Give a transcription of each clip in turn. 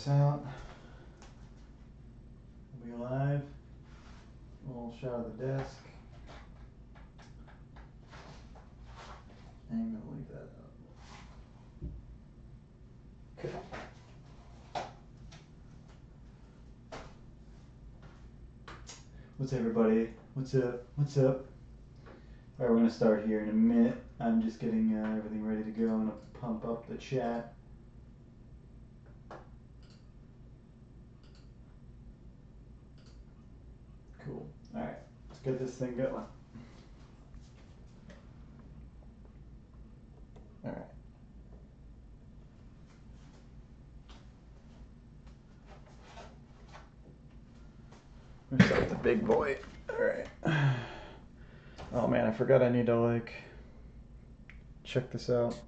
this out. We'll be live. A little shot of the desk. I'm gonna leave that up. Okay. What's everybody? What's up? What's up? Alright, we're gonna start here in a minute. I'm just getting everything ready to go. I'm gonna pump up the chat. Cool. Alright, let's get this thing going. Alright. We're gonna start with the big boy. Alright. Oh man, I forgot I need to like check this out.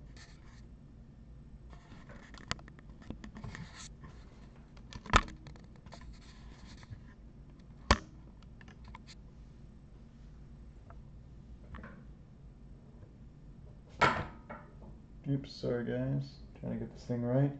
Oops, sorry guys. Trying to get this thing right.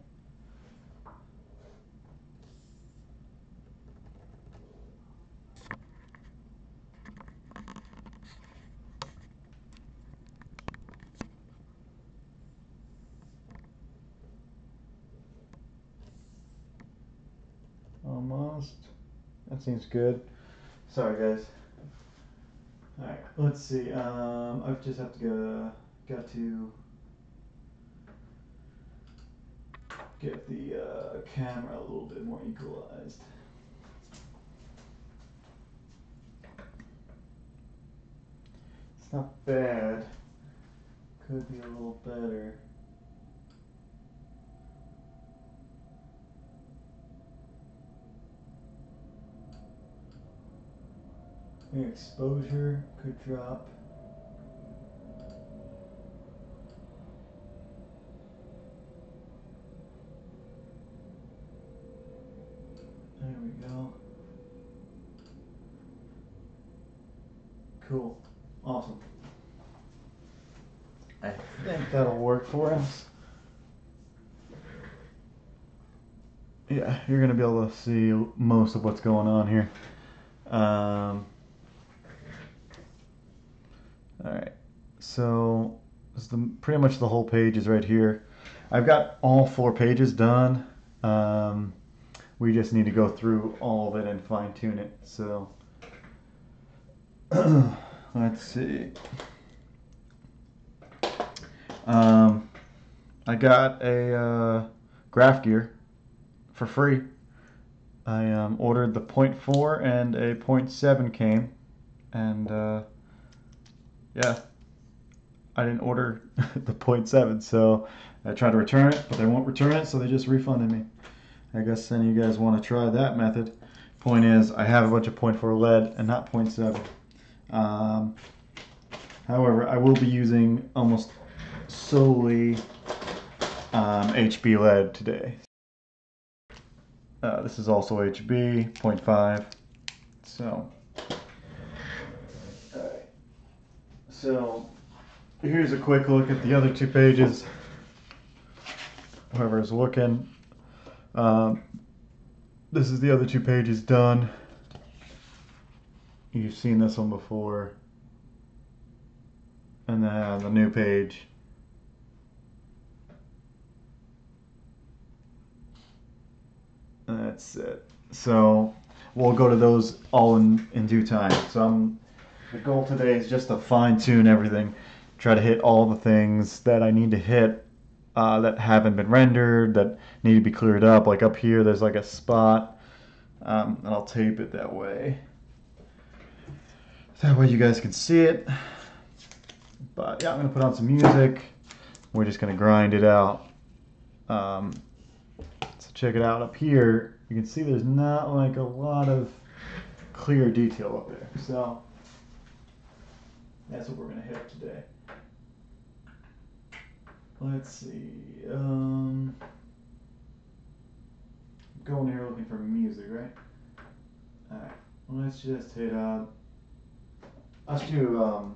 Almost. That seems good. Sorry guys. Alright, let's see. I just have to got to get the camera a little bit more equalized. It's not bad. Could be a little better. The exposure could drop. There we go. Cool. Awesome. I think that'll work for us. Yeah, you're going to be able to see most of what's going on here. Alright, so this is pretty much the whole page is right here. I've got all 4 pages done. We just need to go through all of it and fine tune it. So let's see. I got a graph gear for free. I ordered the 0.4 and a 0.7 came, and yeah, I didn't order the 0.7, so I tried to return it, but they won't return it, so they just refunded me. I guess any of you guys want to try that method. Point is, I have a bunch of 0.4 lead and not 0.7. However, I will be using almost solely HB lead today. This is also HB 0.5. So, alright. So here's a quick look at the other 2 pages. Whoever's looking, this is the other 2 pages done. You've seen this one before. And then the new page. That's it. So we'll go to those all in due time. So the goal today is just to fine tune everything. Try to hit all the things that I need to hit that haven't been rendered, that need to be cleared up. Like up here, there's like a spot. And I'll tape it that way. That way you guys can see it. But yeah, I'm going to put on some music. We're just going to grind it out. So check it out up here. You can see there's not like a lot of clear detail up there. So that's what we're going to hit today. Let's see. Going here looking for music, right? Alright. Let's just hit let's do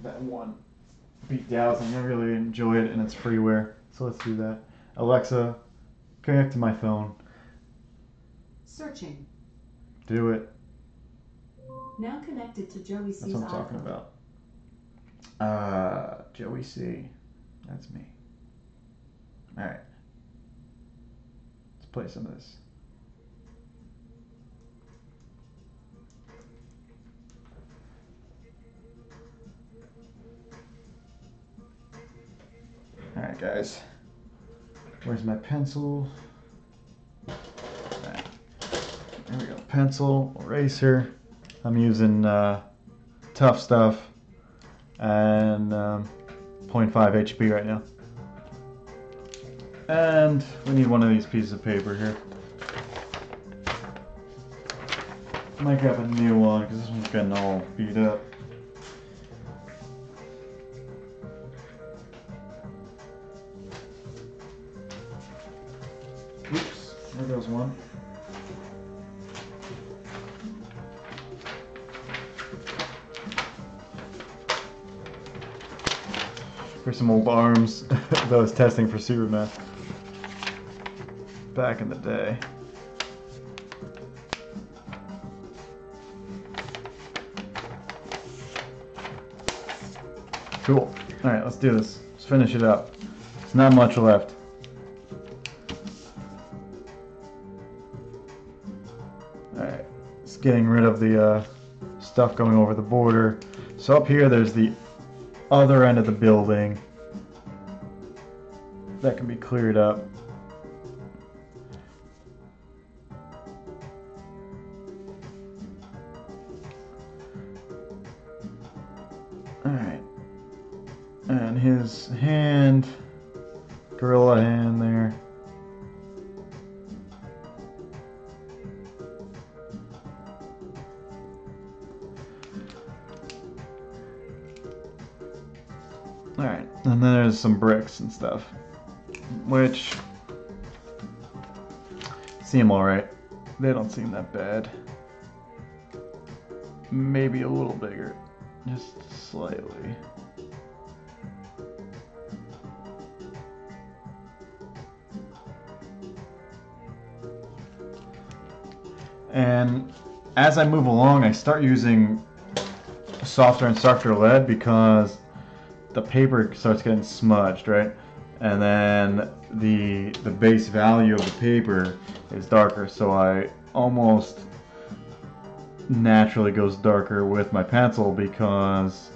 that one. Beat Dowsing. I really enjoy it, and it's freeware. So let's do that. Alexa, connect to my phone. Searching. Do it. Now connected to Joey C's That's what I'm talking iPhone. about. Joey C. That's me. Alright. Let's play some of this. Alright, guys. Where's my pencil? Right. There we go. Pencil, eraser. I'm using Tough Stuff and 0.5 HP right now. And we need one of these pieces of paper here. Might grab a new one because this one's getting all beat up. Oops, there goes one. Here's some old arms that I was testing for Superman back in the day. Cool. Alright, let's do this. Let's finish it up. There's not much left. Alright, just getting rid of the stuff going over the border. So up here there's the other end of the building that can be cleared up. Alright. And his hand, gorilla hand there. Alright, and then there's some bricks and stuff, which seem alright. They don't seem that bad. Maybe a little bigger, just slightly. And as I move along, I start using softer and softer lead because the paper starts getting smudged, right? And then the base value of the paper is darker, so I almost naturally goes darker with my pencil because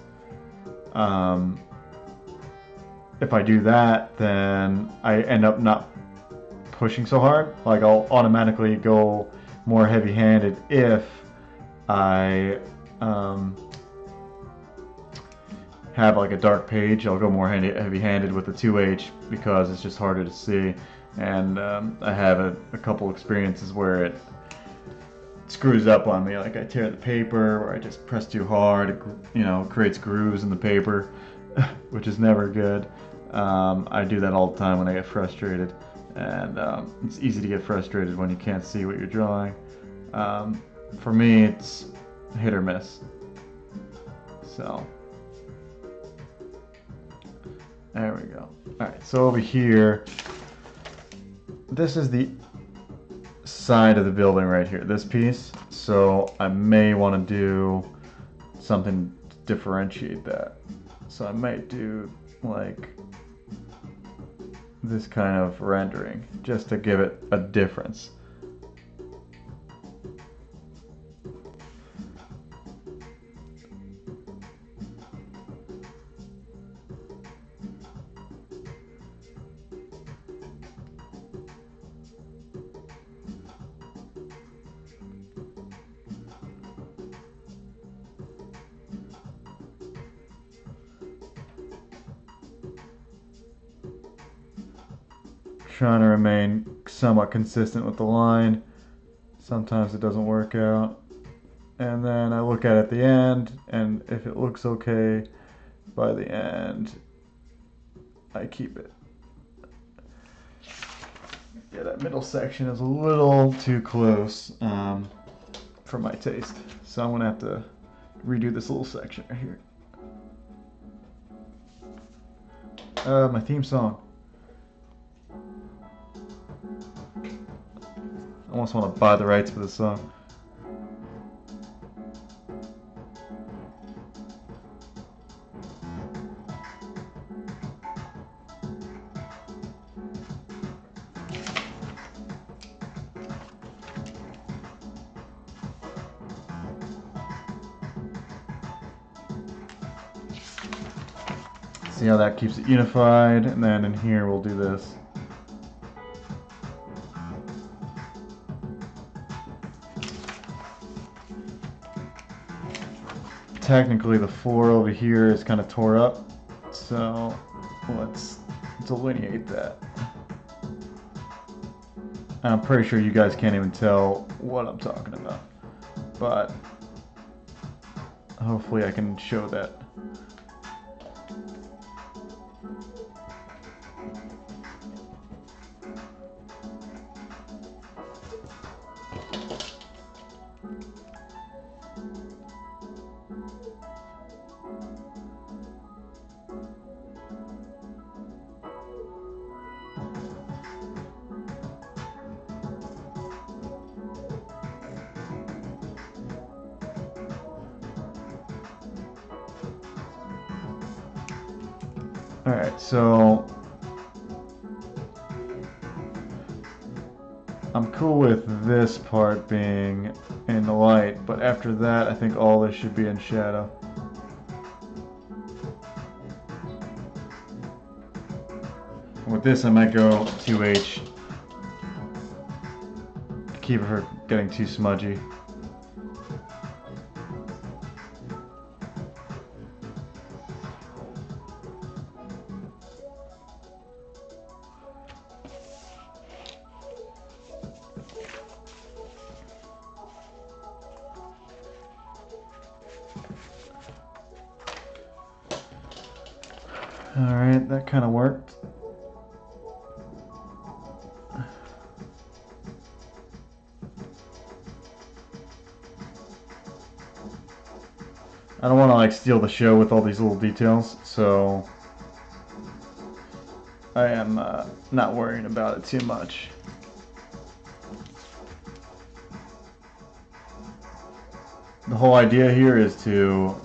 if I do that, then I end up not pushing so hard. Like I'll automatically go more heavy-handed if I have like a dark page. I'll go more heavy-handed with the 2H because it's just harder to see. And I have a couple experiences where it screws up on me, like I tear the paper or I just press too hard. It, you know, creates grooves in the paper, which is never good. I do that all the time when I get frustrated, and it's easy to get frustrated when you can't see what you're drawing. For me, it's hit or miss. So there we go. Alright, so over here, this is the side of the building right here, this piece. So I may want to do something to differentiate that. So I might do like this kind of rendering just to give it a difference. Trying to remain somewhat consistent with the line. Sometimes it doesn't work out. And then I look at it at the end, and if it looks okay by the end, I keep it. Yeah, that middle section is a little too close for my taste. So I'm gonna have to redo this little section right here. My theme song. I want almost want to buy the rights for this song. See how that keeps it unified, and then in here we'll do this. Technically the floor over here is kind of tore up, so let's delineate that. And I'm pretty sure you guys can't even tell what I'm talking about, but hopefully I can show that. Alright, so I'm cool with this part being in the light, but after that I think all this should be in shadow. With this I might go 2H to keep it from getting too smudgy. Alright, that kind of worked. I don't want to like steal the show with all these little details, so I am not worrying about it too much. The whole idea here is to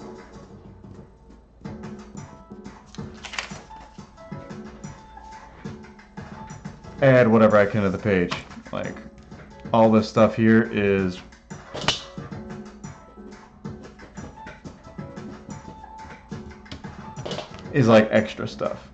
add whatever I can to the page. Like, all this stuff here is like extra stuff.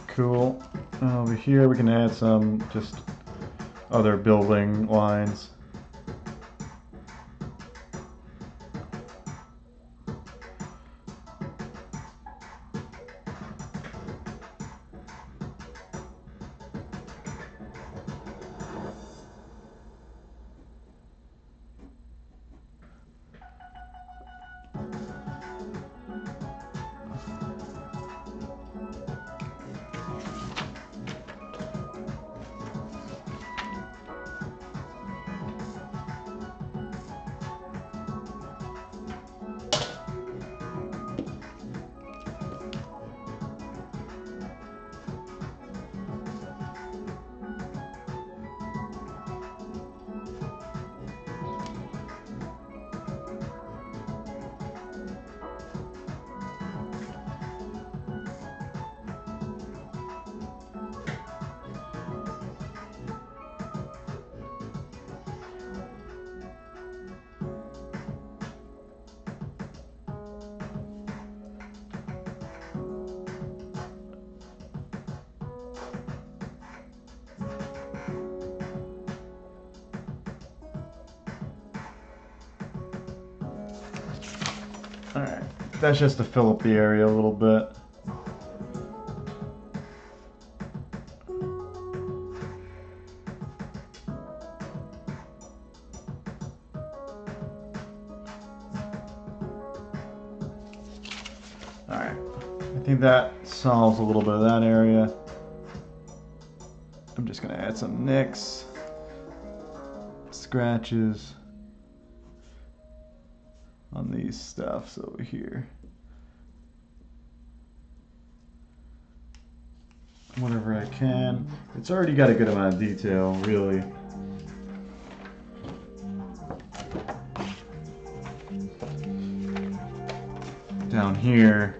Cool. Over here we can add some just other building lines. Alright, that's just to fill up the area a little bit. Alright, I think that solves a little bit of that area. I'm just gonna add some nicks, scratches on these stuffs over here. Whatever I can. It's already got a good amount of detail, really. Down here,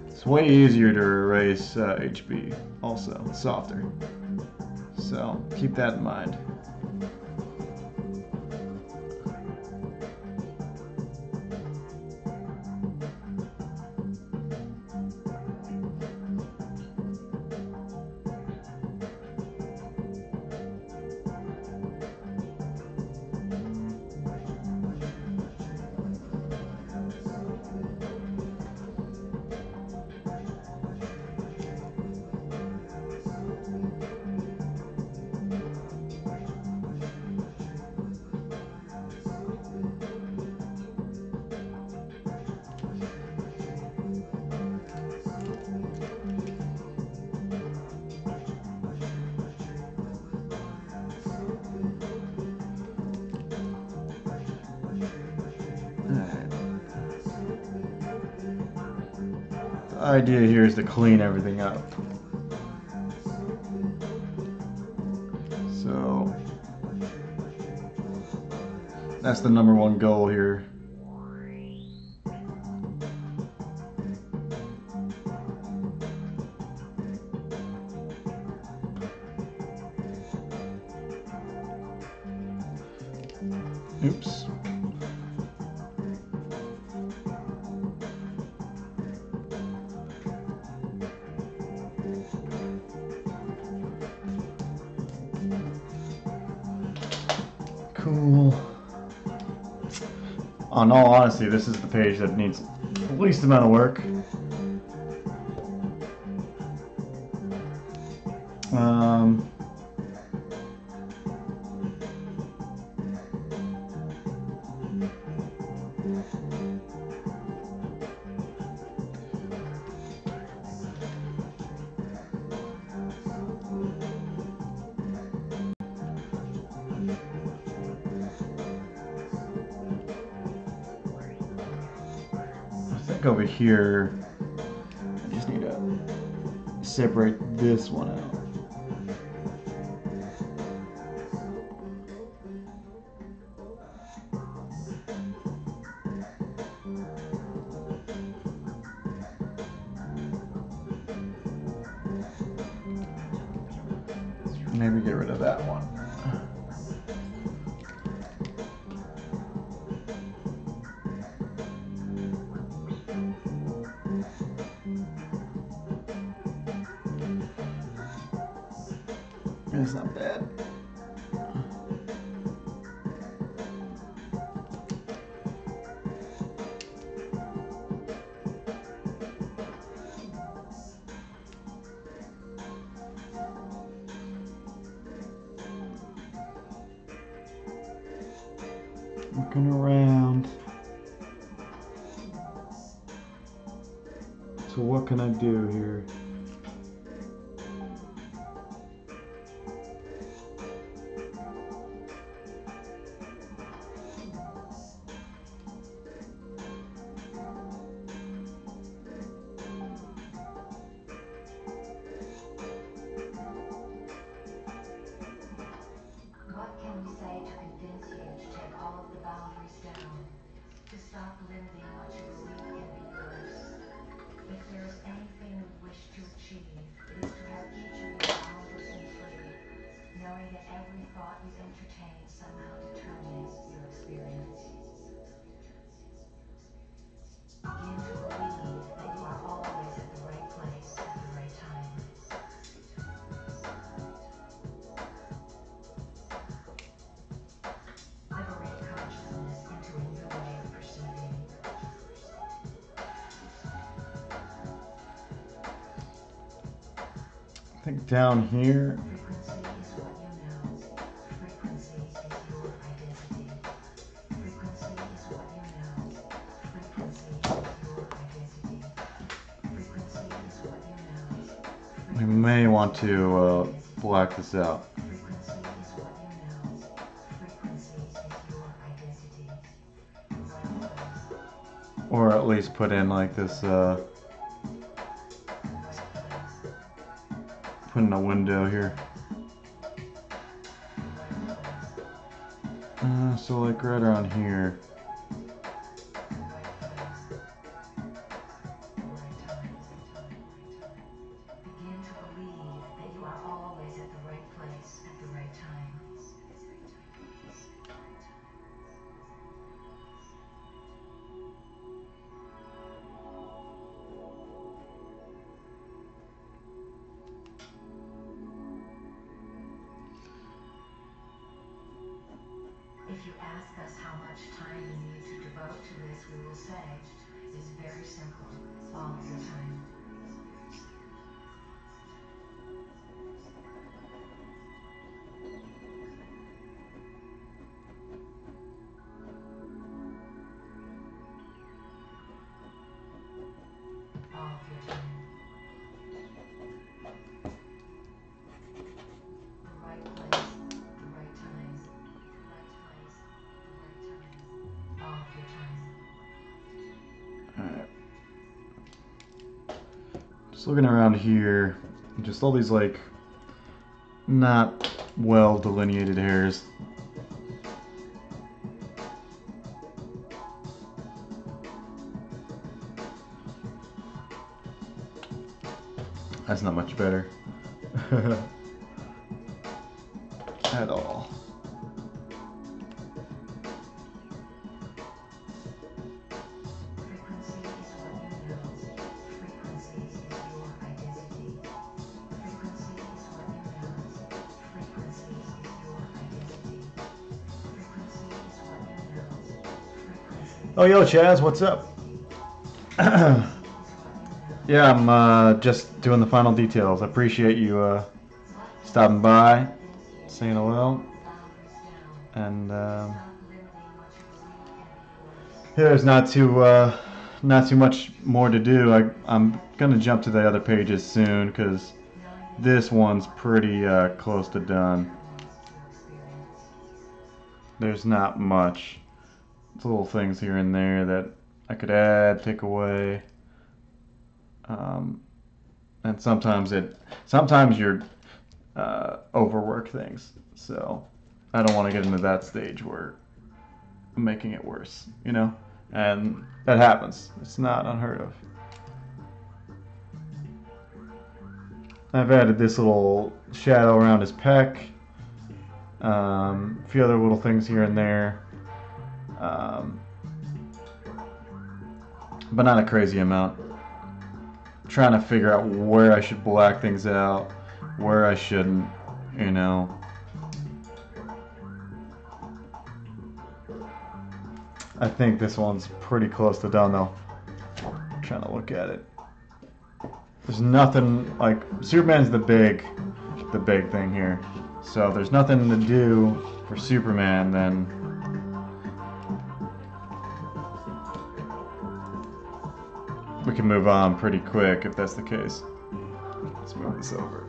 it's way easier to erase HB, also, it's softer. So keep that in mind. The idea here is to clean everything up. So that's the #1 goal here. Oops. Cool. In all honesty, this is the page that needs the least amount of work. Over here, I just need to separate this one out. Maybe get rid of that one. It's not bad. Looking around. So what can I do here? I think down here. We may want to black this out. Or at least put in like this, put in a window here. So like right around here. If you ask us how much time you need to devote to this, we will say, it's very simple, all of your time. All of your time. The right place, the right time. All of your time. Alright. Just looking around here, just all these like not well delineated hairs. That's not much better. At all. Frequency is what you know. Frequency is your identity. Frequency is what you know. Frequency is your identity. Frequency is what you know. Frequency. Oh, yo, Chaz, what's up? Yeah, I'm just doing the final details. I appreciate you stopping by, saying hello, and yeah, there's not too much more to do. I'm gonna jump to the other pages soon because this one's pretty close to done. There's not much. It's little things here and there that I could add, take away. And sometimes you're overwork things, so I don't want to get into that stage where I'm making it worse, you know, and that happens. It's not unheard of. I've added this little shadow around his pec, a few other little things here and there, but not a crazy amount. Trying to figure out where I should black things out, where I shouldn't, you know. I think this one's pretty close to done though. I'm trying to look at it. There's nothing like Superman's the big thing here. So there's nothing to do for Superman then. We can move on pretty quick if that's the case. Let's move this over.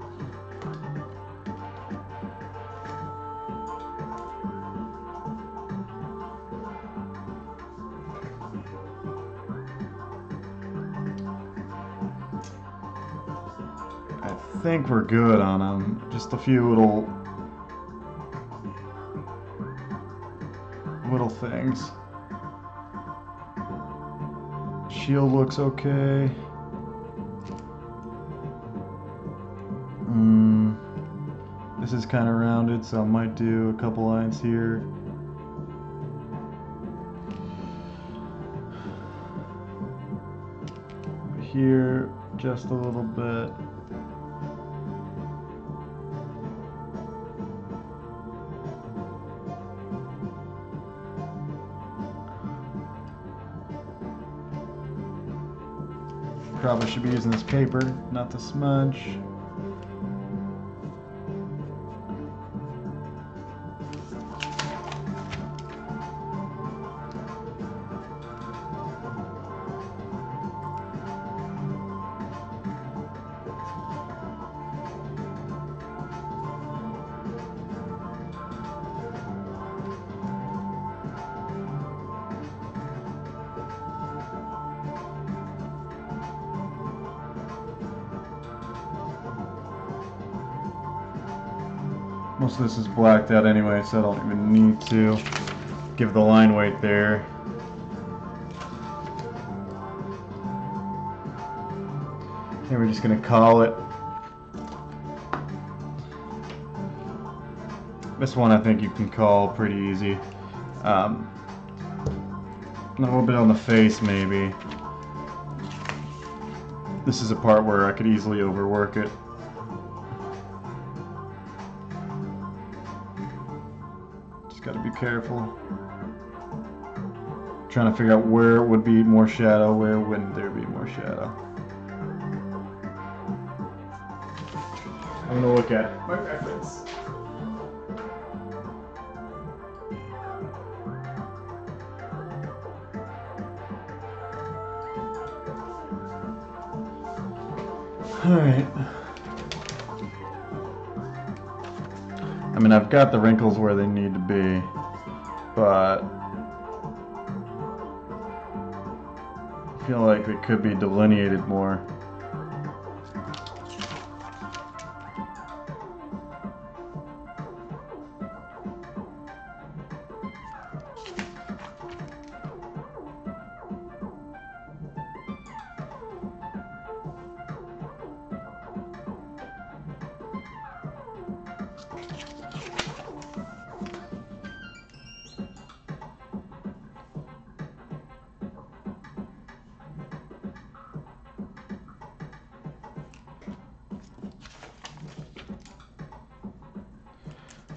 I think we're good on them. Just a few little things. Shield looks okay. This is kind of rounded, so I might do a couple lines here. Here, just a little bit. Probably should be using this paper, not the smudge. Most of this is blacked out anyway, so I don't even need to give the line weight there. And we're just going to call it. This one I think you can call pretty easy. A little bit on the face maybe. This is a part where I could easily overwork it. Just got to be careful. Trying to figure out where would be more shadow, where wouldn't there be more shadow. I'm going to look at my reference. Alright. I mean, I've got the wrinkles where they need to be, but I feel like they could be delineated more.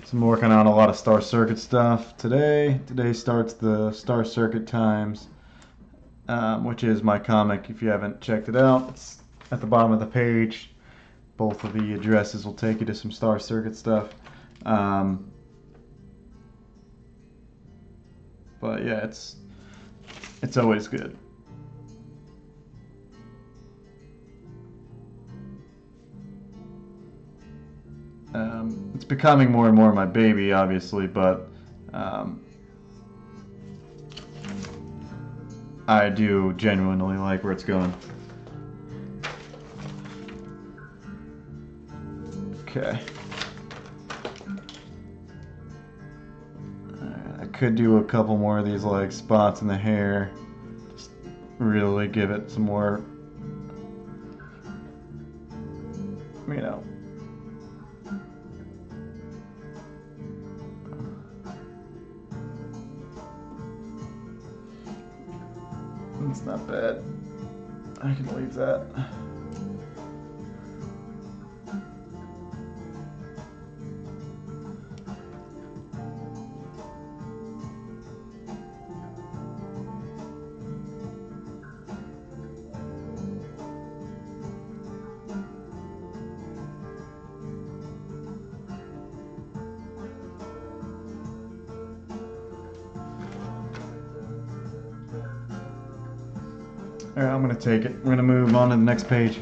So I'm working on a lot of Star Circuit stuff today. Today starts the Star Circuit Times, which is my comic. If you haven't checked it out, it's at the bottom of the page. Both of the addresses will take you to some Star Circuit stuff. But yeah, it's always good. It's becoming more and more my baby, obviously, but I do genuinely like where it's going. Okay. I could do a couple more of these like spots in the hair. Just really give it some more, you know. It's not bad. I can leave that. Alright, I'm going to take it. We're going to move on to the next page.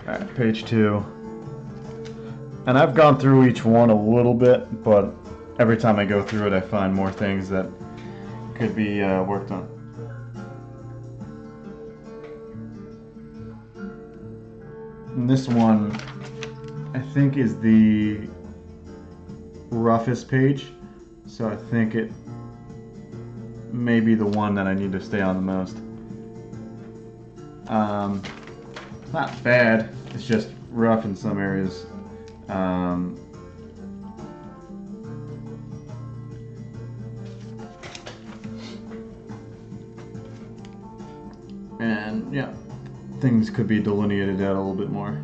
Alright, page 2. And I've gone through each one a little bit, but every time I go through it I find more things that could be worked on. And this one, I think, is the roughest page, so I think it may be the one that I need to stay on the most. Not bad, it's just rough in some areas. And yeah, things could be delineated out a little bit more.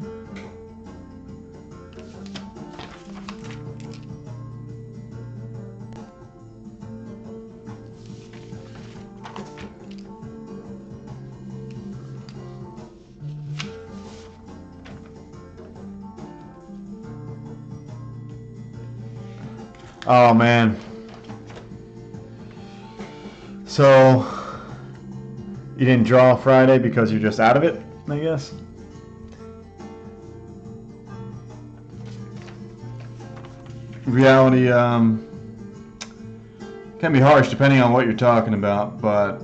Oh man. So, you didn't draw Friday because you're just out of it, I guess? Reality can be harsh depending on what you're talking about, but,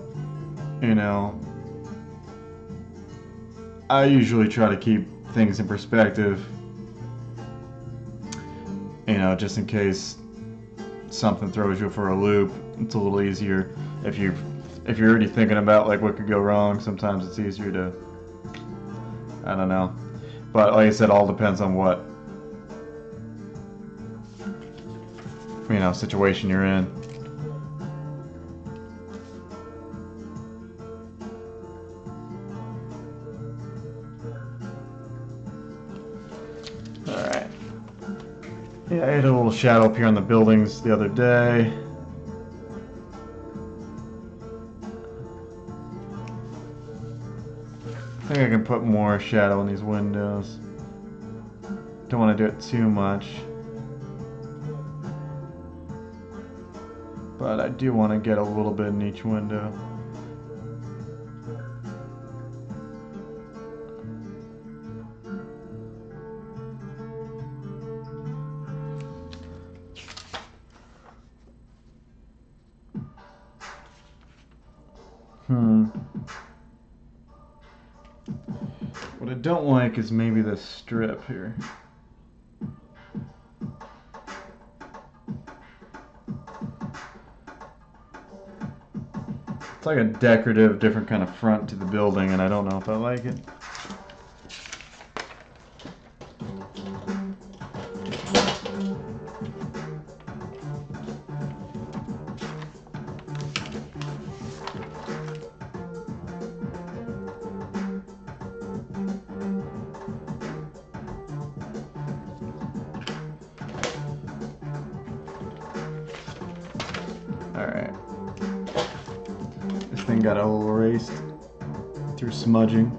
you know, I usually try to keep things in perspective, you know, just in case something throws you for a loop. It's a little easier if you're already thinking about like what could go wrong. Sometimes it's easier to, I don't know, but like I said, all depends on what, you know, situation you're in. Alright. Yeah, I had a little shadow up here on the buildings the other day. I think I can put more shadow in these windows. Don't want to do it too much. But I do want to get a little bit in each window. What I don't like is maybe this strip here. It's like a decorative, different kind of front to the building, and I don't know if I like it. Alright. This thing got a little erased through smudging.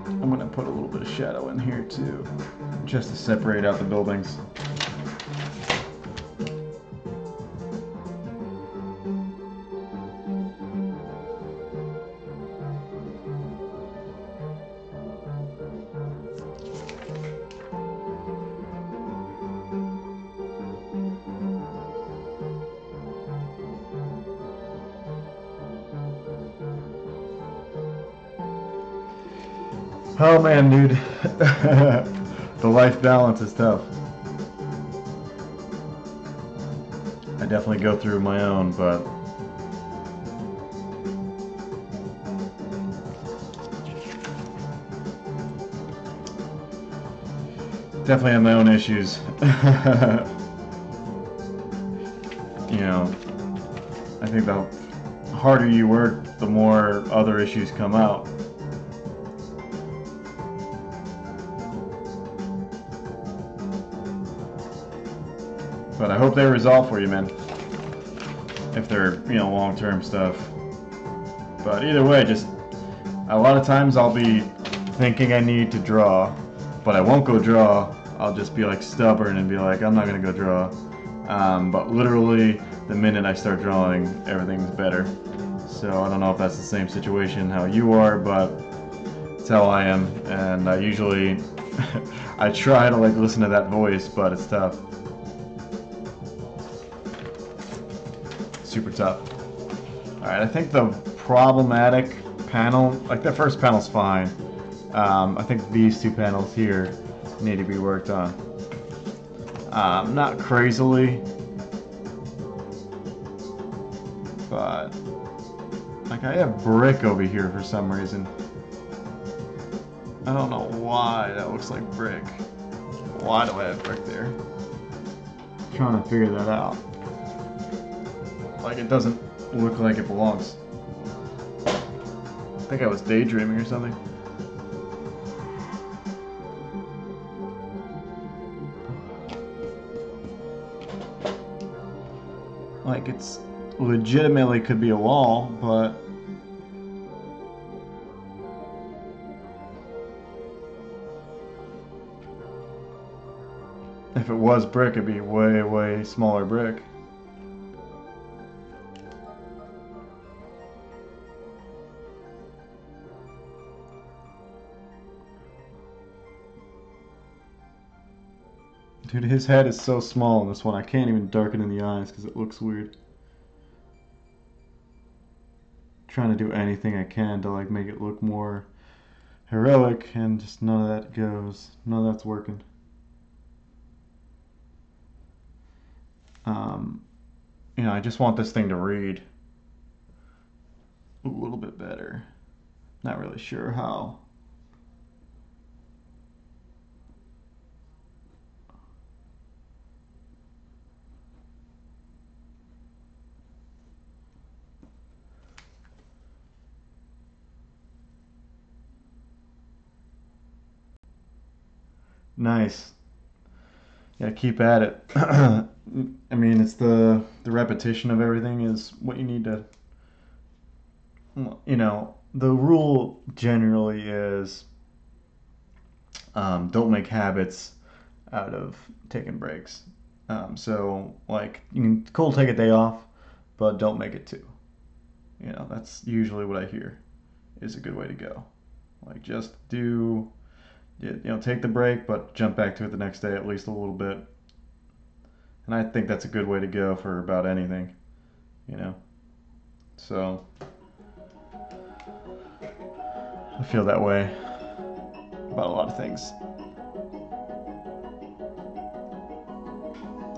I'm going to put a little bit of shadow in here too, just to separate out the buildings. Oh man, dude. The life balance is tough. I definitely go through my own, but definitely have my own issues. You know, I think the harder you work, the more other issues come out. But I hope they resolve for you, man. If they're, you know, long-term stuff. But either way, just a lot of times I'll be thinking I need to draw, but I won't go draw. I'll just be like stubborn and be like, I'm not gonna go draw. But literally, the minute I start drawing, everything's better. So I don't know if that's the same situation how you are, but it's how I am. And I usually, I try to like listen to that voice, but it's tough. Super tough. Alright, I think the problematic panel, like the first panel's fine. I think these two panels here need to be worked on. Not crazily, but like I have brick over here for some reason. I don't know why that looks like brick. Why do I have brick there? I'm trying to figure that out. Like it doesn't look like it belongs. I think I was daydreaming or something. Like it's legitimately could be a wall, but was brick, it'd be way, way smaller brick. Dude, his head is so small in this one, I can't even darken in the eyes because it looks weird. Trying to do anything I can to like make it look more heroic, and just none of that goes. None of that's working. You know, I just want this thing to read a little bit better. Not really sure how. Nice. Yeah, keep at it. I mean, it's the repetition of everything is what you need to, you know, the rule generally is don't make habits out of taking breaks. So, like, you can cool take a day off, but don't make it two. You know, that's usually what I hear is a good way to go. Like, just do, you know, take the break, but jump back to it the next day at least a little bit. And I think that's a good way to go for about anything, you know. So, I feel that way about a lot of things.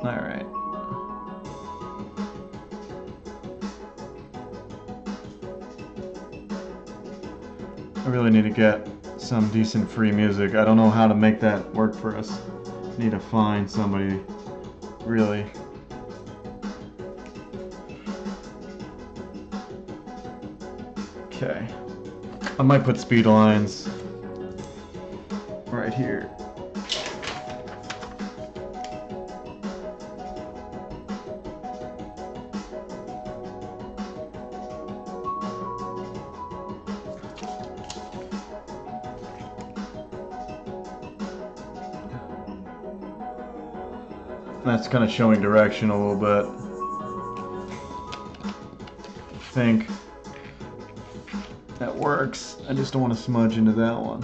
All right. I really need to get some decent free music. I don't know how to make that work for us. Need to find somebody really. Okay. I might put speed lines right here. That's kind of showing direction a little bit. I think that works. I just don't want to smudge into that one.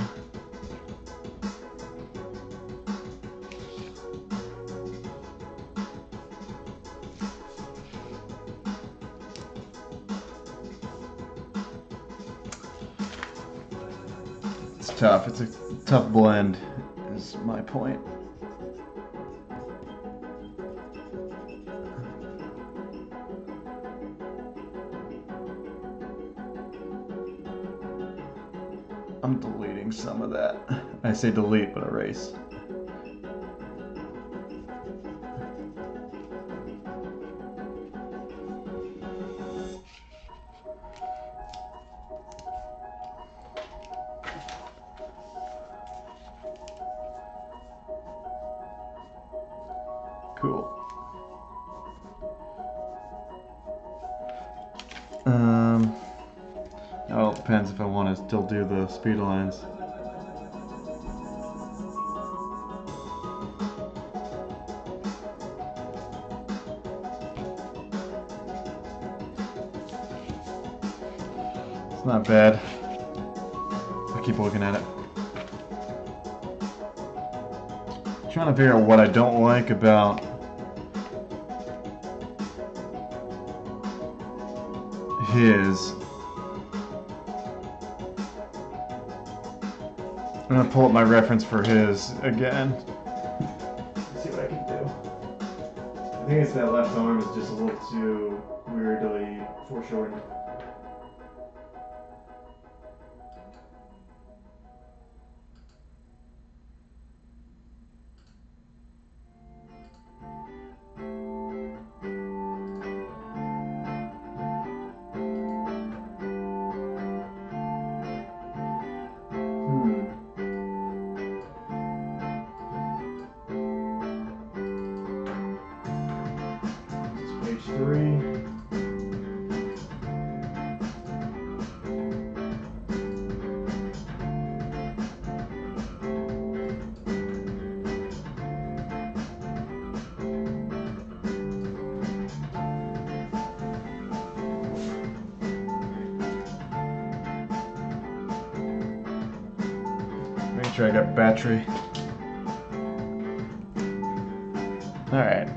It's tough. It's a tough blend, is my point. I'm deleting some of that. I say delete, but erase. Cool. Now it depends if I want to still do the speed lines. It's not bad. I keep looking at it. Trying to figure out what I don't like about his. I'm gonna pull up my reference for his again. Let's see what I can do. I think it's that left arm is just a little too weirdly foreshortened. Page 3. sure I got battery. Alright.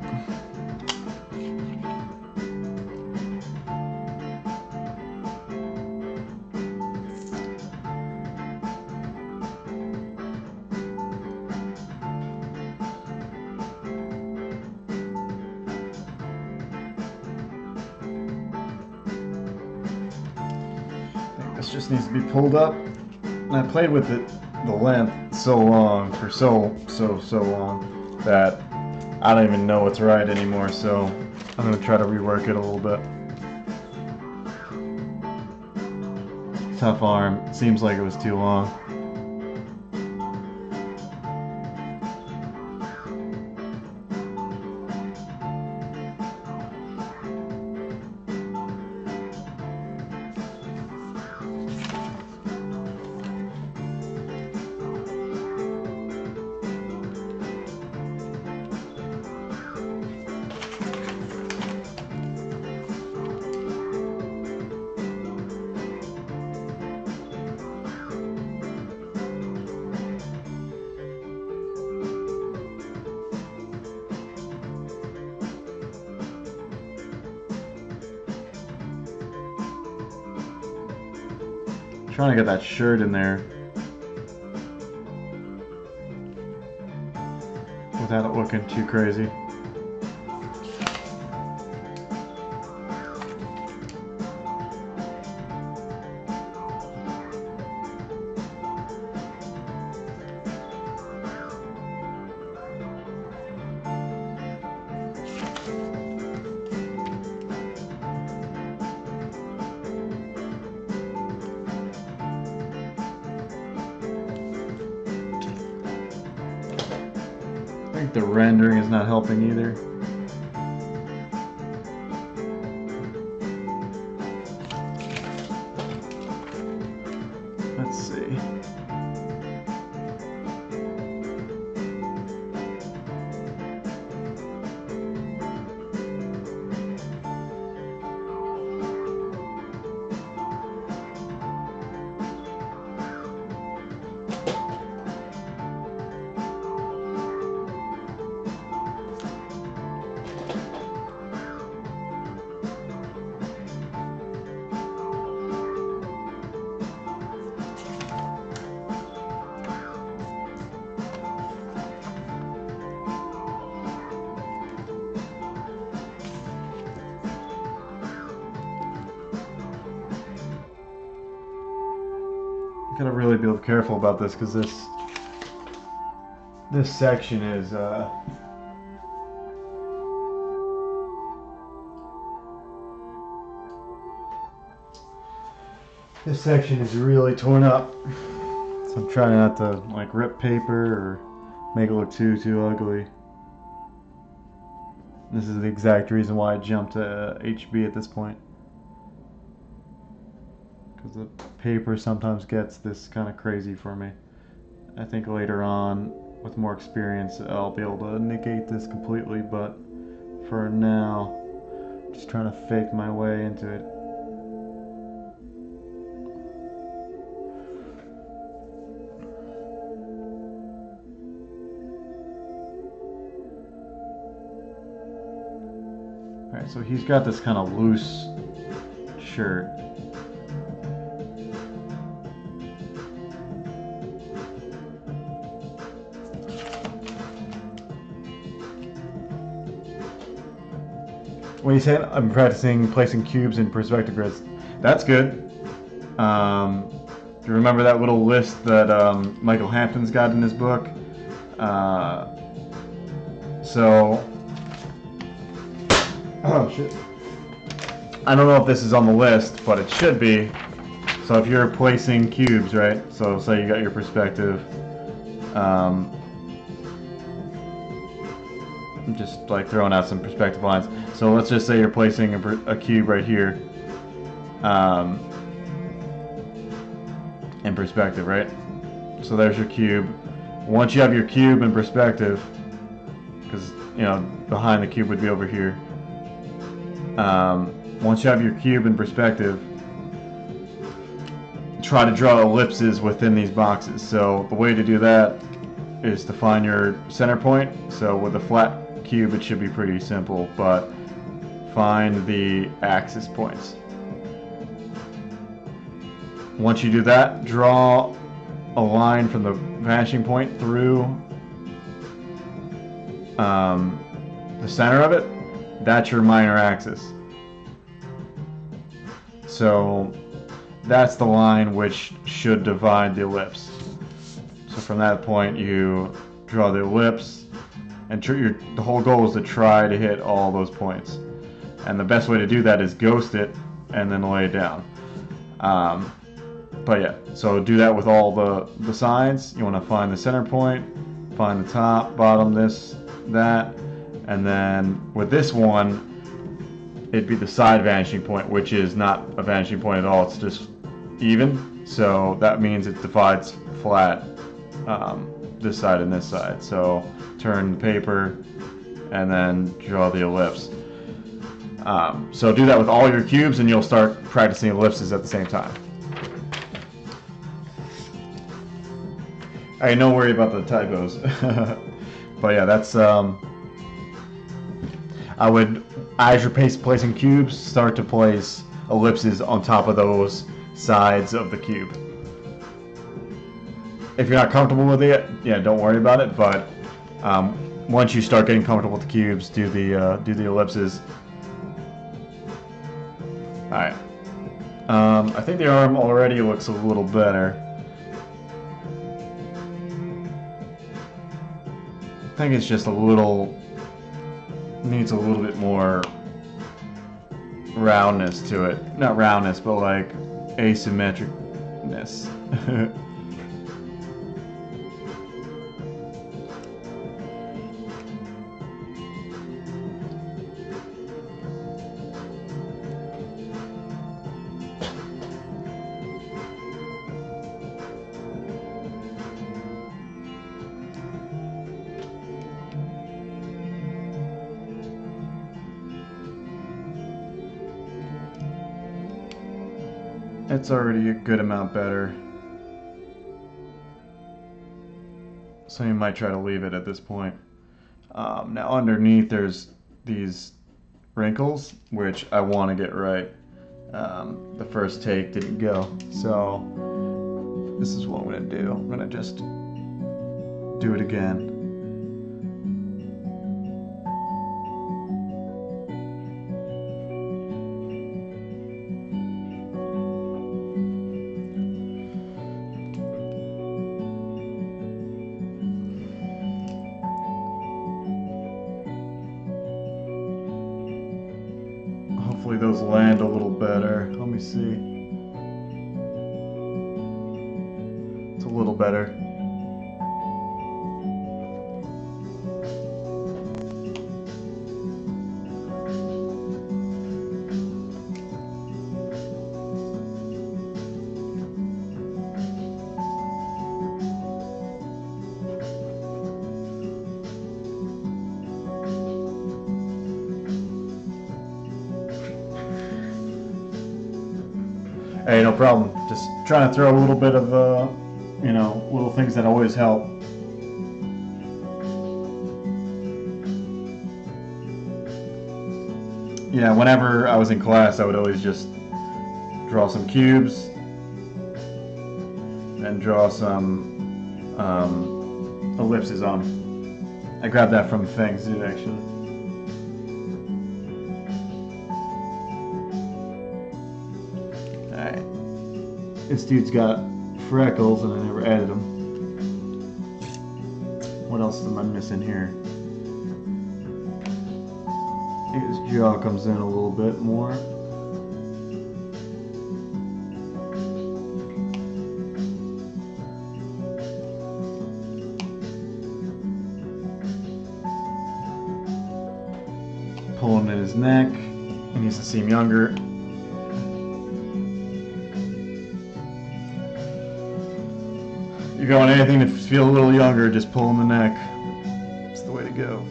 This just needs to be pulled up. And I played with it, the length, so long, for so long, that I don't even know what's right anymore, so I'm going to try to rework it a little bit. Tough arm. Seems like it was too long. Trying to get that shirt in there without it looking too crazy. I think the rendering is not helping either. Let's see. Gotta really be careful about this because this section is really torn up. So I'm trying not to like rip paper or make it look too ugly. This is the exact reason why I jumped to HB at this point. Because the paper sometimes gets this kind of crazy for me. I think later on, with more experience, I'll be able to negate this completely, but for now, I'm just trying to fake my way into it. Alright, so he's got this kind of loose shirt. When you said I'm practicing placing cubes in perspective grids, that's good. Do you remember that little list that Michael Hampton's got in his book? Oh shit. I don't know if this is on the list, but it should be. So if you're placing cubes, right? So say you got your perspective. I'm just like throwing out some perspective lines. So let's just say you're placing a cube right here in perspective, right? So there's your cube. Once you have your cube in perspective, because you know behind the cube would be over here. Once you have your cube in perspective, try to draw ellipses within these boxes. So the way to do that is to find your center point. So with a flat cube it should be pretty simple, but find the axis points. Once you do that, draw a line from the vanishing point through the center of it. That's your minor axis. So that's the line which should divide the ellipse. So from that point you draw the ellipse, and the whole goal is to try to hit all those points. And the best way to do that is ghost it and then lay it down. But yeah, so do that with all the sides. You want to find the center point, find the top, bottom, this, that, and then with this one, it'd be the side vanishing point, which is not a vanishing point at all. It's just even. So that means it divides flat, this side and this side. So turn the paper and then draw the ellipse. So do that with all your cubes and you'll start practicing ellipses at the same time. Alright, no worry about the typos. But yeah, that's I would, as you're placing cubes, start to place ellipses on top of those sides of the cube. If you're not comfortable with it, yeah, don't worry about it. But once you start getting comfortable with the cubes, do the ellipses. All right. I think the arm already looks a little better. I think it's just needs a little bit more roundness to it. Not roundness, but like asymmetricness. It's already a good amount better. So you might try to leave it at this point. Now underneath there's these wrinkles, which I want to get right. The first take didn't go. So this is what I'm going to do. I'm going to just do it again. Hopefully those land a little better. Let me see. It's a little better. Hey, no problem. Just trying to throw a little bit of, little things that always help. Yeah, whenever I was in class, I would always just draw some cubes and draw some ellipses on them. I grabbed that from Feng Zhu, actually. This dude's got freckles and I never added them. What else am I missing here? I think his jaw comes in a little bit more. Pulling in his neck. He needs to seem younger. You're going anything to feel a little younger, just pull in the neck. It's the way to go.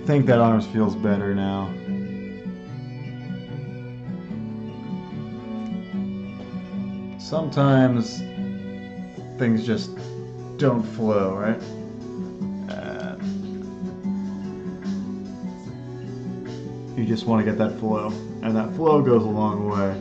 think that arms feels better now. Sometimes things just don't flow, right? You just want to get that flow, and that flow goes a long way.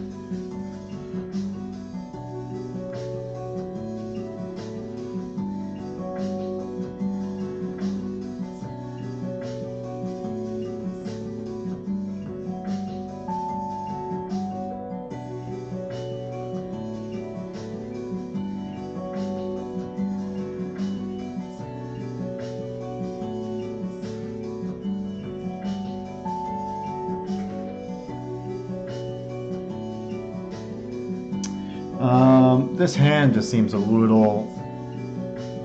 This hand just seems a little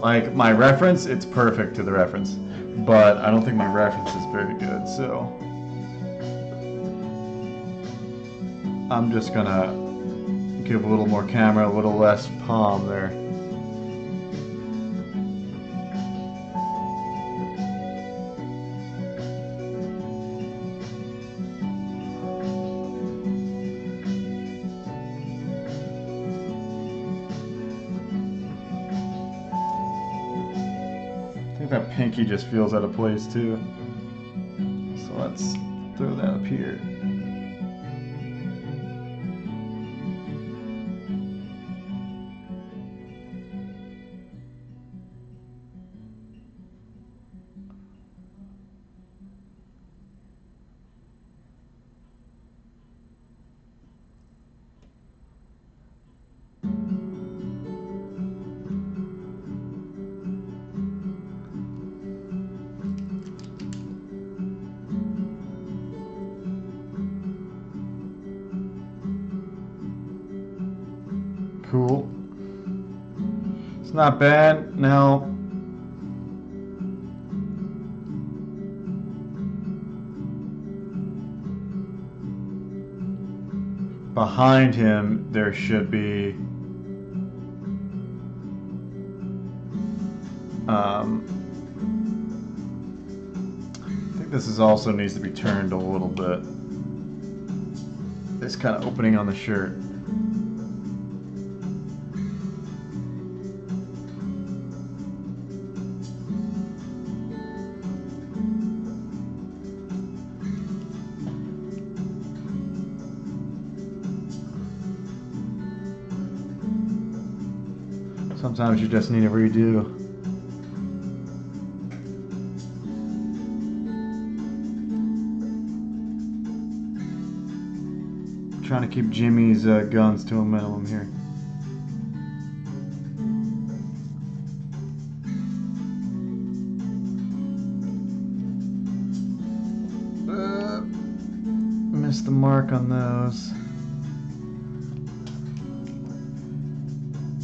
like my reference. It's perfect to the reference, but I don't think my reference is very good. So I'm just gonna give a little more camera, a little less palm there. That pinky just feels out of place too. So let's throw that up here. Cool. It's not bad. Now, behind him there should be I think this is also needs to be turned a little bit. This kind of opening on the shirt. Sometimes you just need a redo. Trying to keep Jimmy's guns to a minimum here. Missed the mark on those.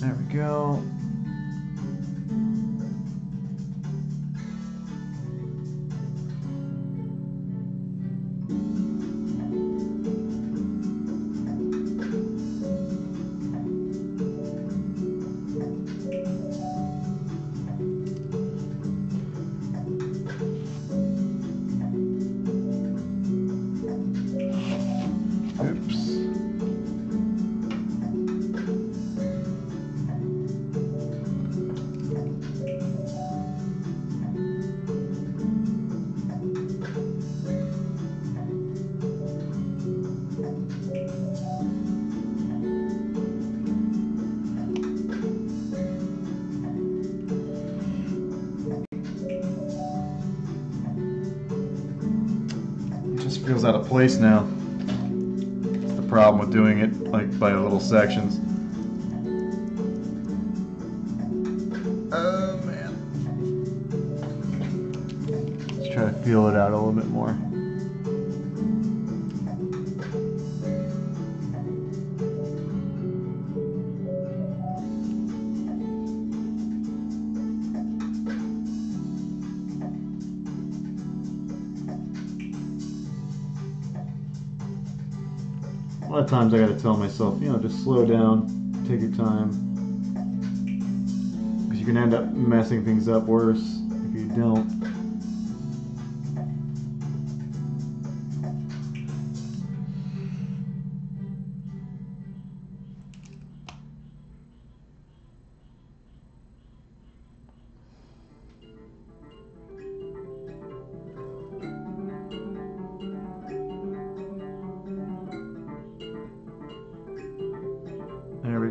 There we go. Feels out of place now. That's the problem with doing it like by little sections. Oh man. Let's try to feel it out a little bit more. A lot of times I gotta tell myself, you know, just slow down, take your time. Because you can end up messing things up worse if you don't.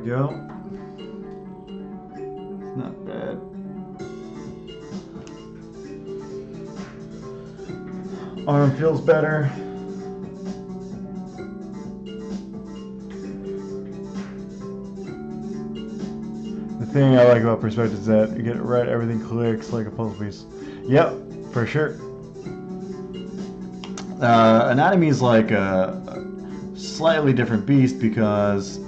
go. It's not bad. Arm feels better. The thing I like about perspective is that you get it right, everything clicks like a puzzle piece. Yep, for sure. Anatomy is like a slightly different beast because,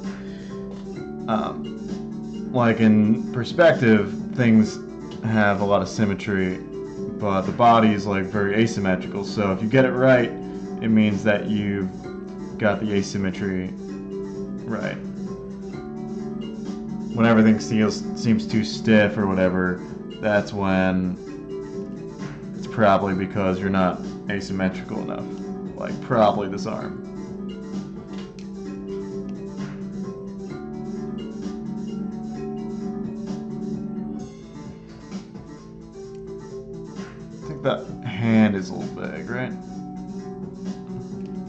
like in perspective, things have a lot of symmetry, but the body is like very asymmetrical. So if you get it right, it means that you've got the asymmetry right. When everything seems too stiff or whatever, that's when it's probably because you're not asymmetrical enough. Like probably this arm. I think that hand is a little big, right?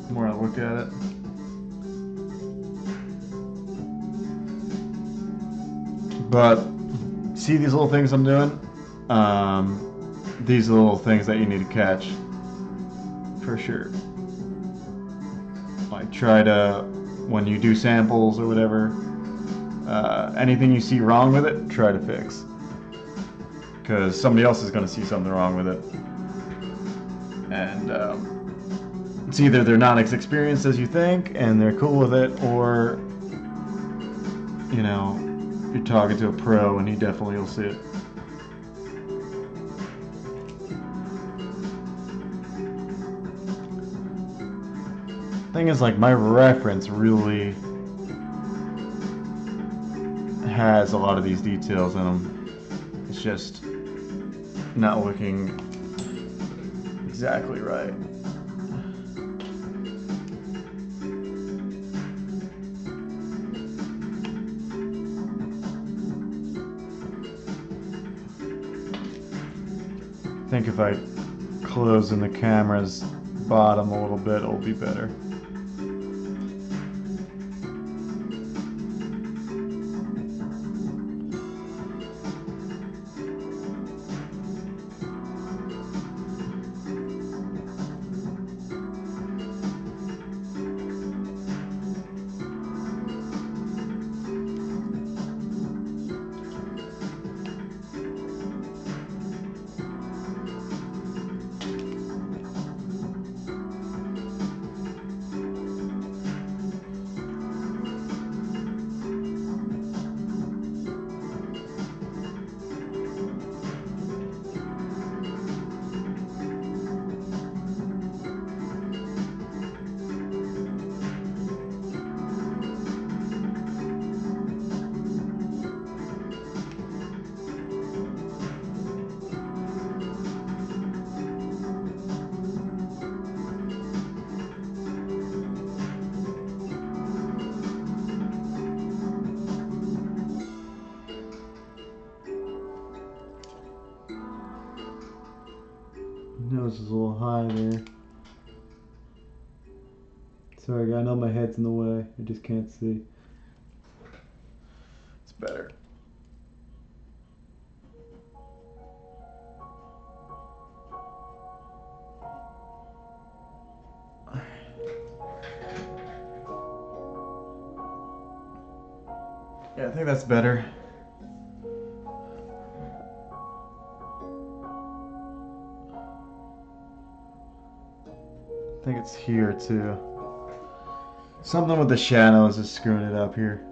The more I look at it. But see these little things I'm doing? These are the little things that you need to catch. For sure. Like try to, when you do samples or whatever, anything you see wrong with it, try to fix. Because somebody else is going to see something wrong with it. And it's either they're not as experienced as you think and they're cool with it, or, you know, you're talking to a pro and he definitely will see it. Thing is, like, my reference really has a lot of these details in them. It's just not looking exactly right. I think if I close in the camera's bottom a little bit, it'll be better. Nose is a little high there. Sorry, I know my head's in the way. I just can't see. It's better. Yeah, I think that's better. I think it's here too. Something with the shadows is screwing it up here.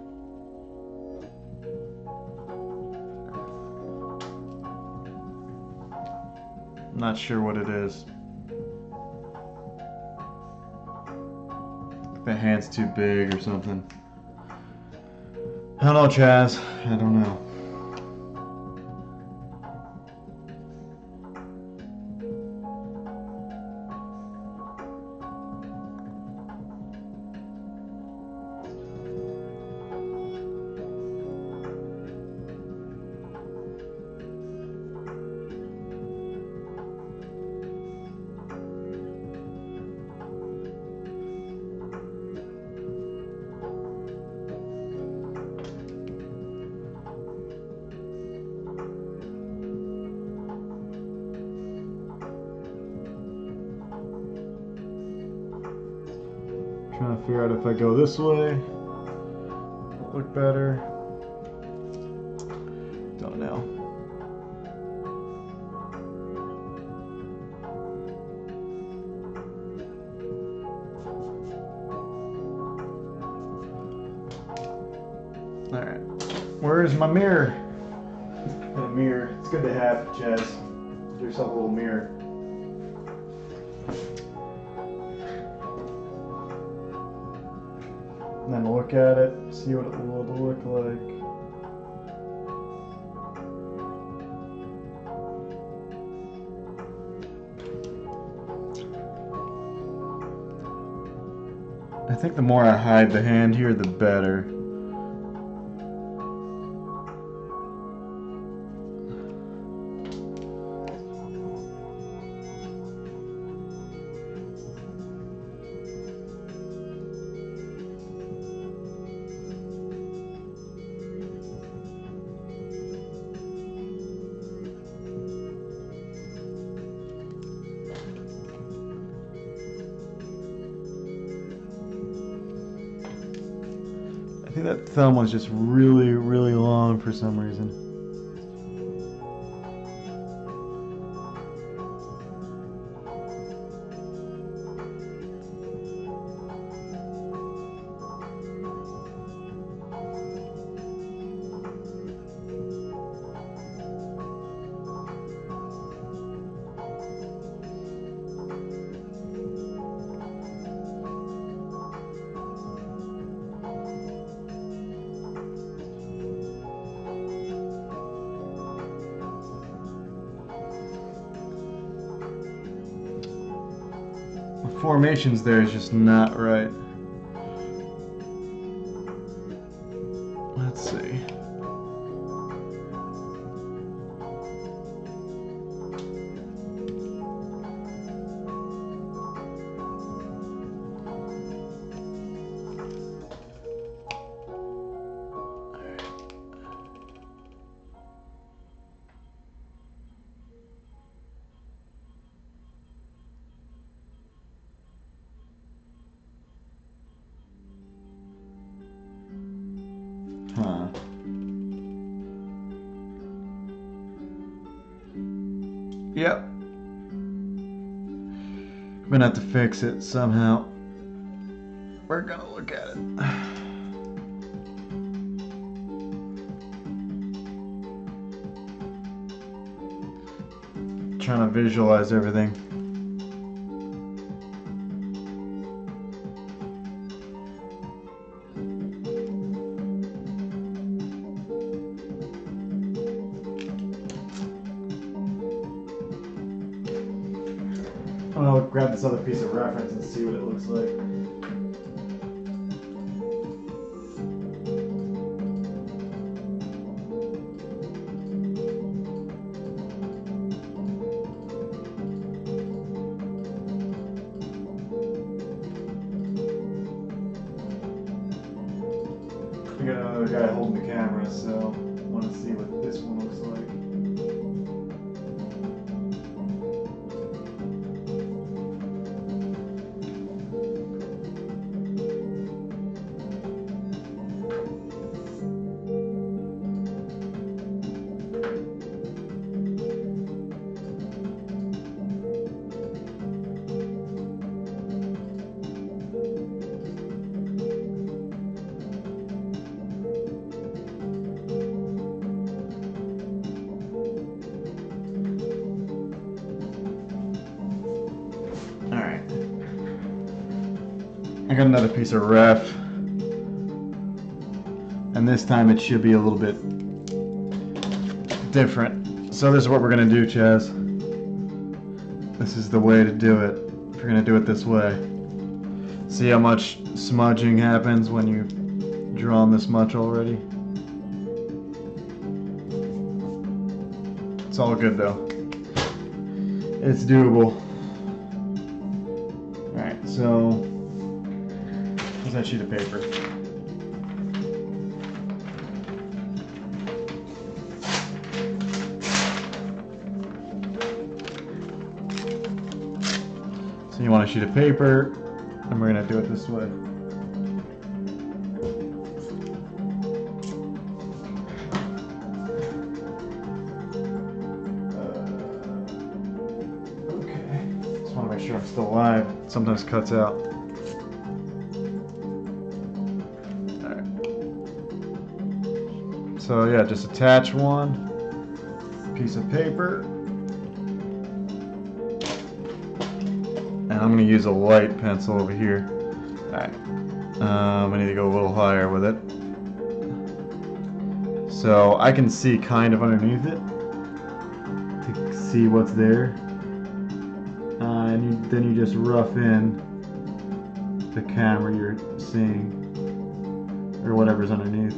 I'm not sure what it is. The hand's too big or something. I don't know, Chaz. I don't know. Trying to figure out if I go this way, it'll look better. Don't know. All right, where's my mirror? A mirror. It's good to have, Chaz. Give yourself a little mirror. And then look at it, see what it will look like. I think the more I hide the hand here, the better. I think that thumb was just really, really long for some reason. The formations there is just not right. Let's see. Huh. Yep. I'm gonna have to fix it somehow. We're gonna look at it. Trying to visualize everything. I'll grab this other piece of reference and see what it looks like. I got another guy holding the camera, so I want to see what this one looks like. I got another piece of ref, and this time it should be a little bit different. So this is what we're gonna do, Chaz. This is the way to do it. If you're gonna do it this way. See how much smudging happens when you've drawn this much already? It's all good though. It's doable. Alright, so here's that sheet of paper. So you want a sheet of paper, and we're gonna do it this way. live, it sometimes cuts out. Alright. So yeah, just attach one piece of paper. And I'm going to use a light pencil over here. Alright. I need to go a little higher with it. So I can see kind of underneath it to see what's there. And then you just rough in the camera you're seeing, or whatever's underneath.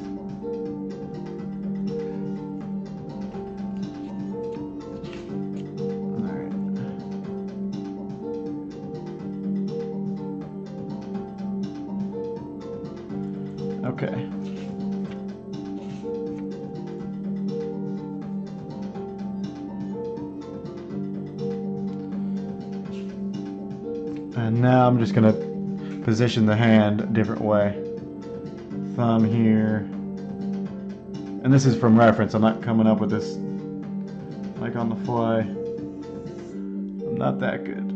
Okay. And now I'm just going to position the hand a different way. Thumb here. And this is from reference. I'm not coming up with this like on the fly. I'm not that good.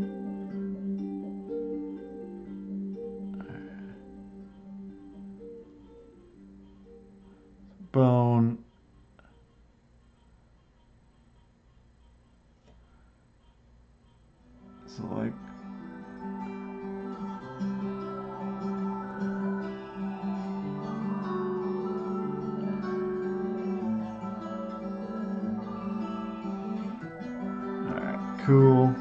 Bone. So like cool.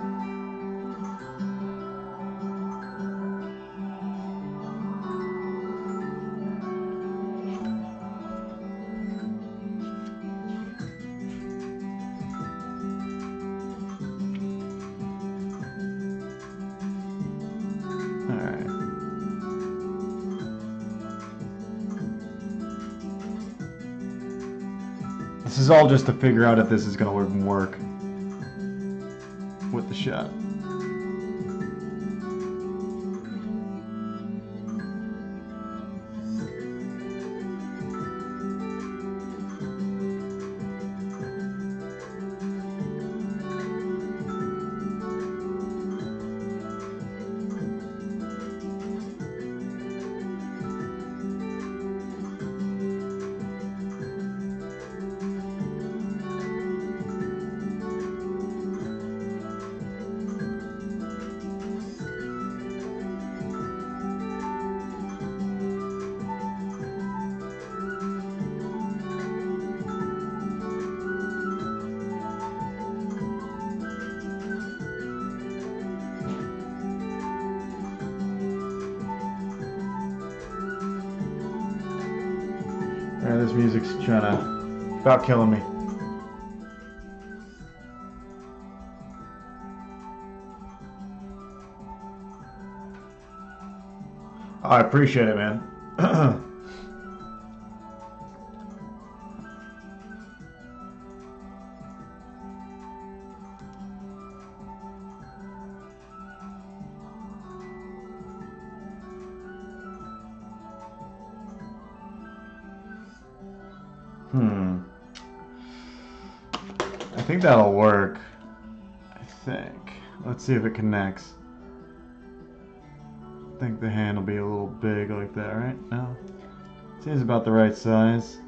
Alright. This is all just to figure out if this is going to work with the shot. Alright, this music's about killing me. I appreciate it, man. I think that'll work. I think. Let's see if it connects. I think the hand will be a little big like that, right? No. Seems about the right size.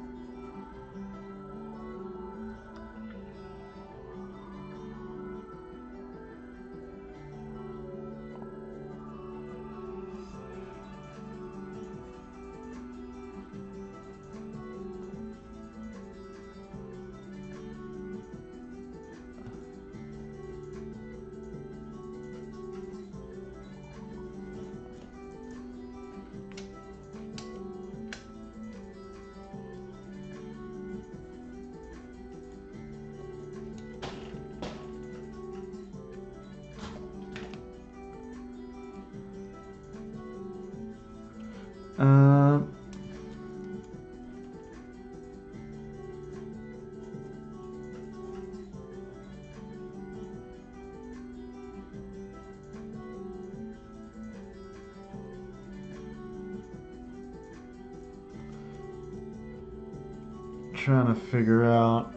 Trying to figure out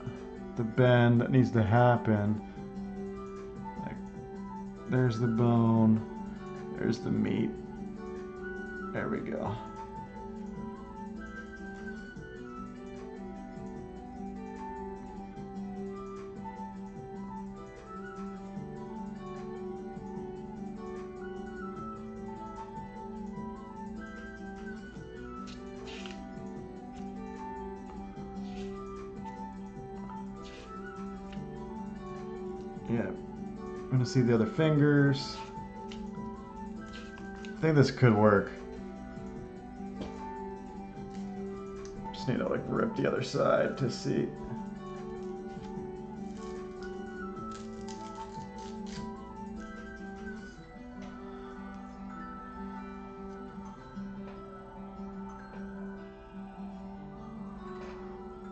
the bend that needs to happen. Like, there's the bone. There's the meat. There we go. Yeah, I'm gonna see the other fingers. I think this could work. Just need to like rip the other side to see.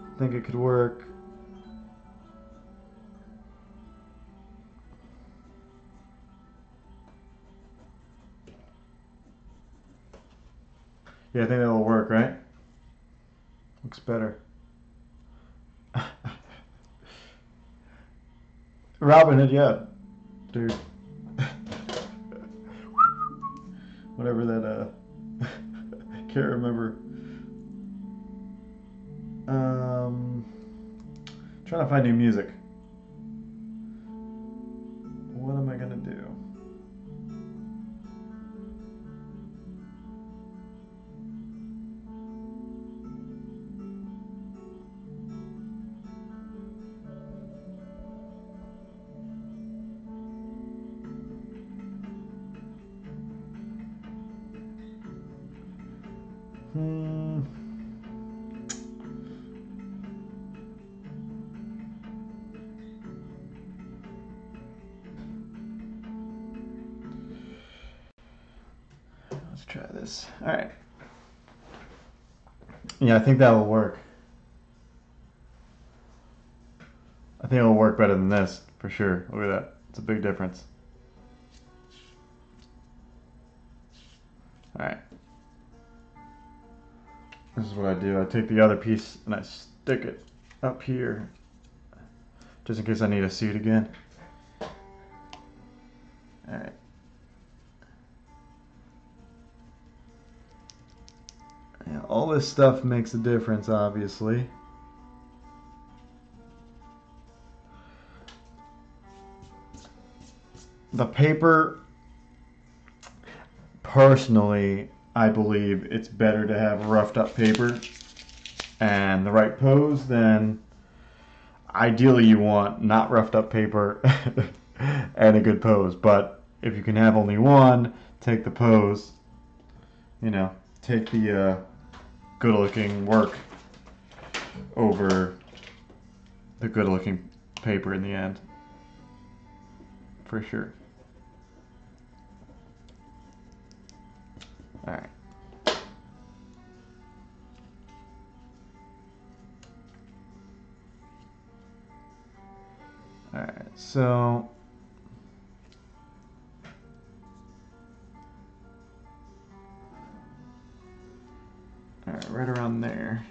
I think it could work. Yeah, I think that'll work, right? Looks better. Robin Hood, yeah. Dude. Whatever that, I can't remember. Trying to find new music. What am I gonna do? Let's try this. All right. Yeah, I think that will work. I think it'll work better than this, for sure. Look at that. It's a big difference. Alright. This is what I do. I take the other piece and I stick it up here. Just in case I need to see it again. Alright. Yeah, all this stuff makes a difference, obviously. The paper, personally, I believe it's better to have roughed up paper and the right pose than ideally you want not roughed up paper and a good pose. But if you can have only one, take the pose, you know, take the good looking work over the good looking paper in the end, for sure. All right. All right, so all right, right around there.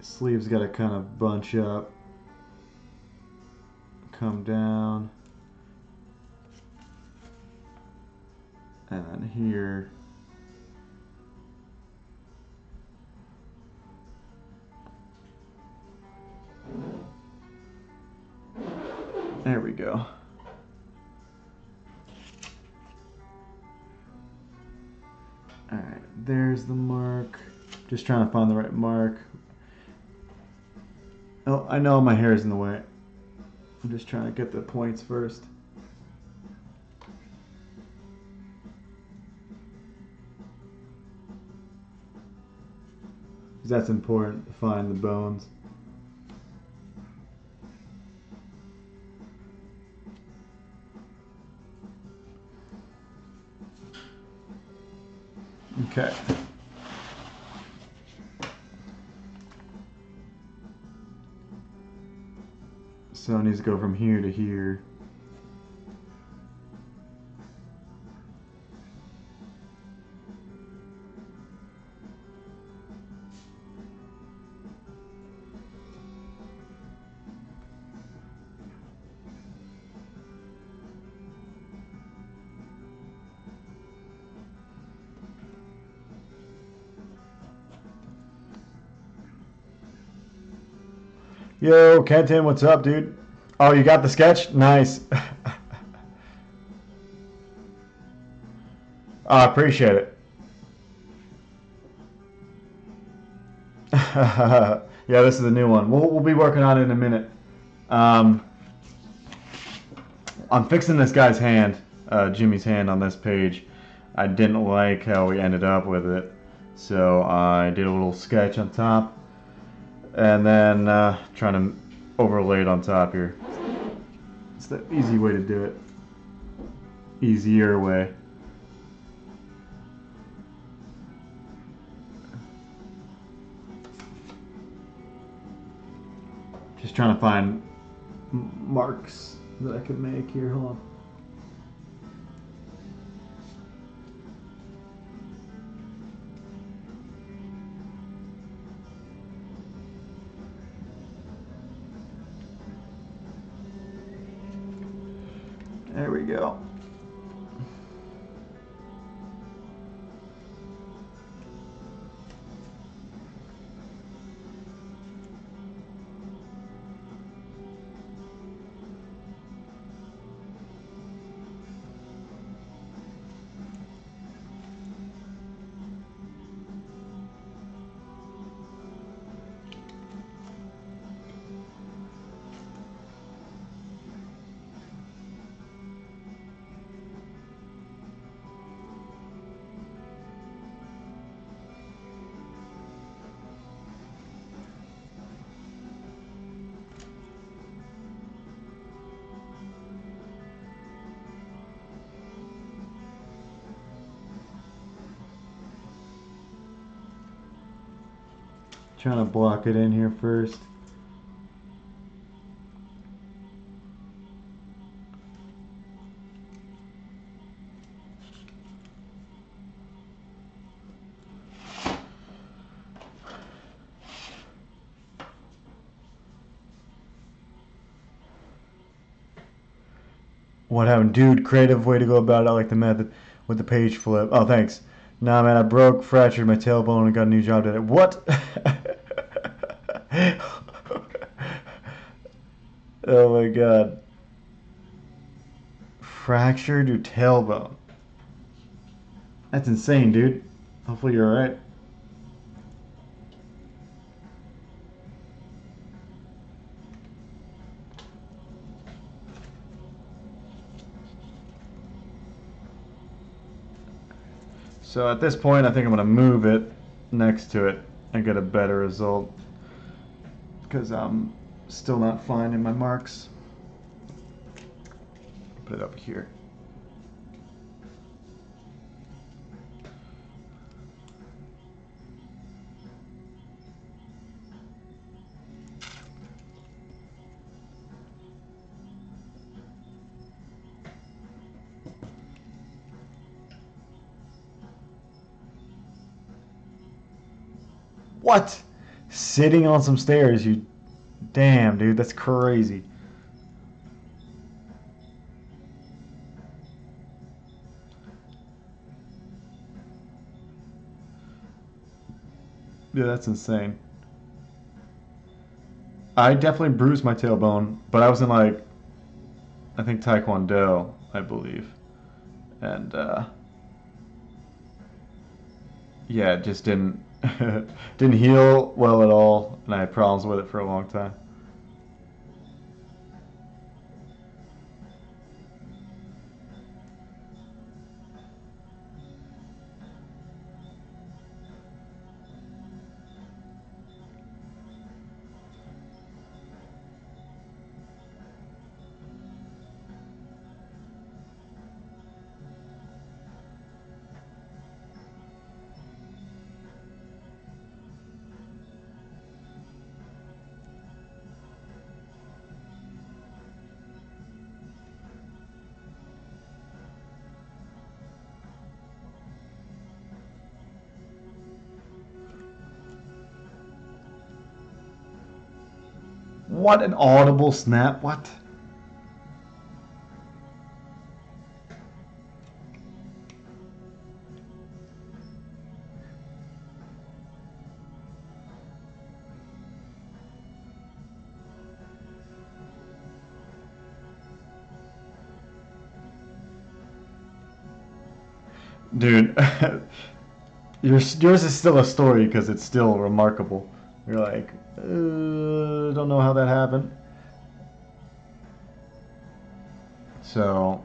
Sleeves got to kind of bunch up, come down, and then here. There we go. Alright, there's the mark. Just trying to find the right mark. Oh, I know my hair is in the way. I'm just trying to get the points first. Because that's important to find the bones. Okay. So it needs to go from here to here. Yo, Kenton, what's up, dude? Oh, you got the sketch? Nice. I appreciate it. Yeah, this is a new one. We'll be working on it in a minute. I'm fixing this guy's hand, Jimmy's hand on this page. I didn't like how we ended up with it, so I did a little sketch on top, and then trying to overlay it on top here. It's the easy way to do it. Easier way. Just trying to find marks that I could make here. Hold on. There we go. Trying to block it in here first. What happened? Dude, creative way to go about it. I like the method with the page flip. Oh, thanks. Nah, man, I broke, fractured my tailbone, and got a new job today. What? Oh my god. Fractured your tailbone. That's insane, dude. Hopefully you're alright. So at this point, I think I'm going to move it next to it and get a better result, because I'm still not finding my marks. Put it up here. What? Sitting on some stairs, you... Damn, dude, that's crazy. Yeah, that's insane. I definitely bruised my tailbone, but I was in, like, I think Taekwondo, I believe. And, yeah, it just didn't didn't heal well at all, and I had problems with it for a long time. What an audible snap, what? Dude, yours is still a story because it's still remarkable. You're like, don't know how that happened. So,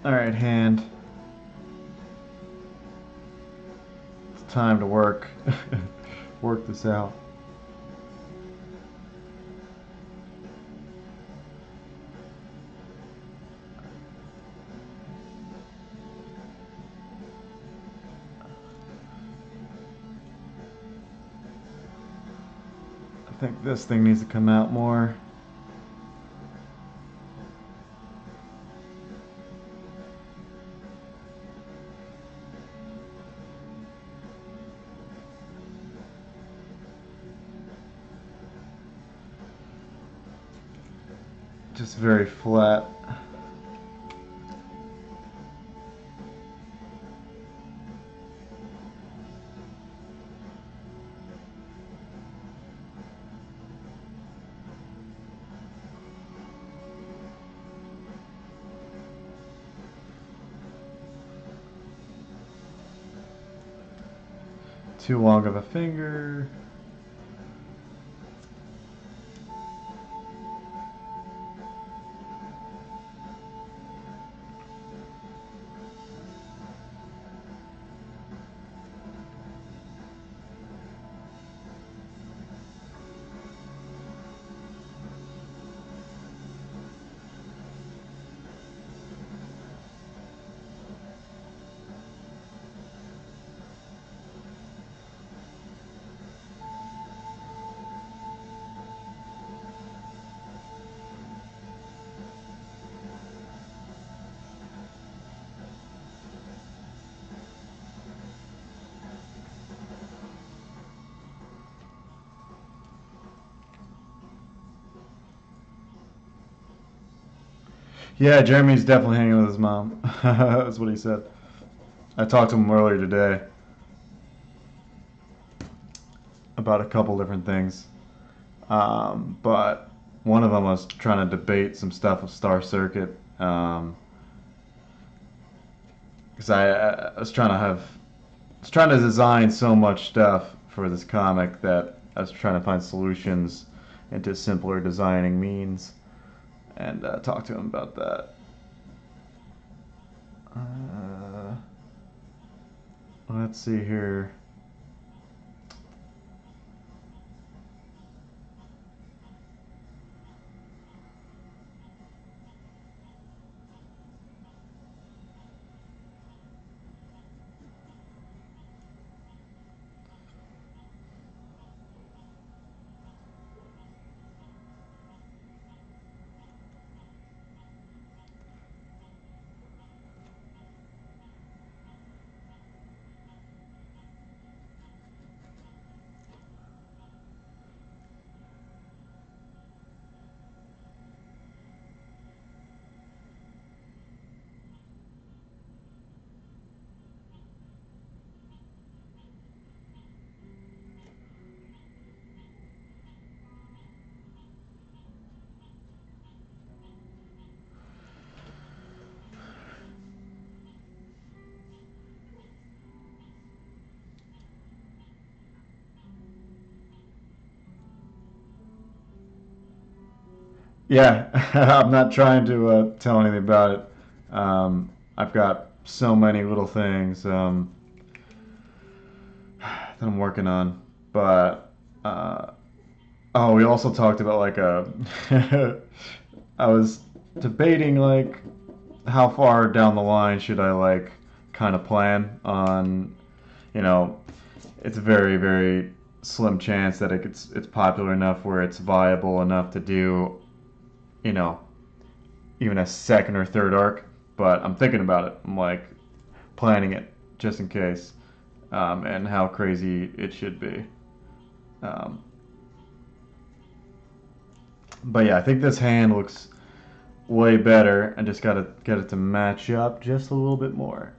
all right, hand. It's time to work. Work this out. I think this thing needs to come out more. Just very flat. Too long of a finger. Yeah, Jeremy's definitely hanging with his mom. That's what he said. I talked to him earlier today about a couple different things. But one of them was trying to debate some stuff with Star Circuit. Because I was trying to design so much stuff for this comic that I was trying to find solutions into simpler designing means, and talk to him about that. Let's see here. Yeah, I'm not trying to tell anything about it. I've got so many little things that I'm working on, but oh, we also talked about like a. I was debating like how far down the line should I like kind of plan on, you know, it's a very slim chance that it's popular enough where it's viable enough to do, you know, even a second or third arc. but I'm thinking about it. I'm like planning it just in case, and how crazy it should be. But yeah, I think this hand looks way better. I just gotta get it to match up just a little bit more.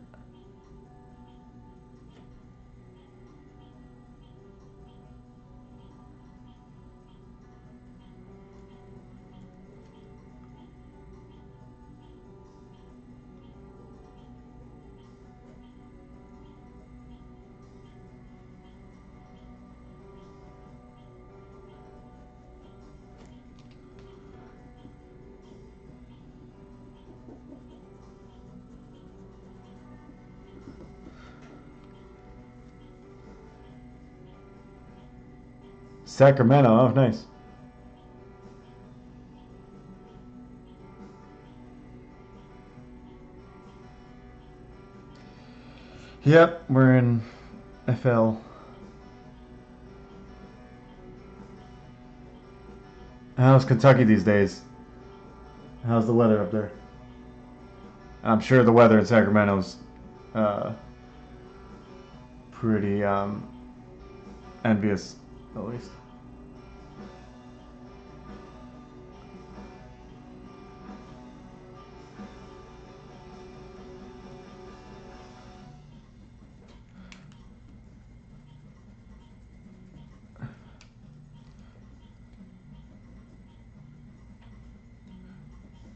Sacramento, oh nice. Yep, we're in FL. How's Kentucky these days? How's the weather up there? I'm sure the weather in Sacramento's pretty envious, at least.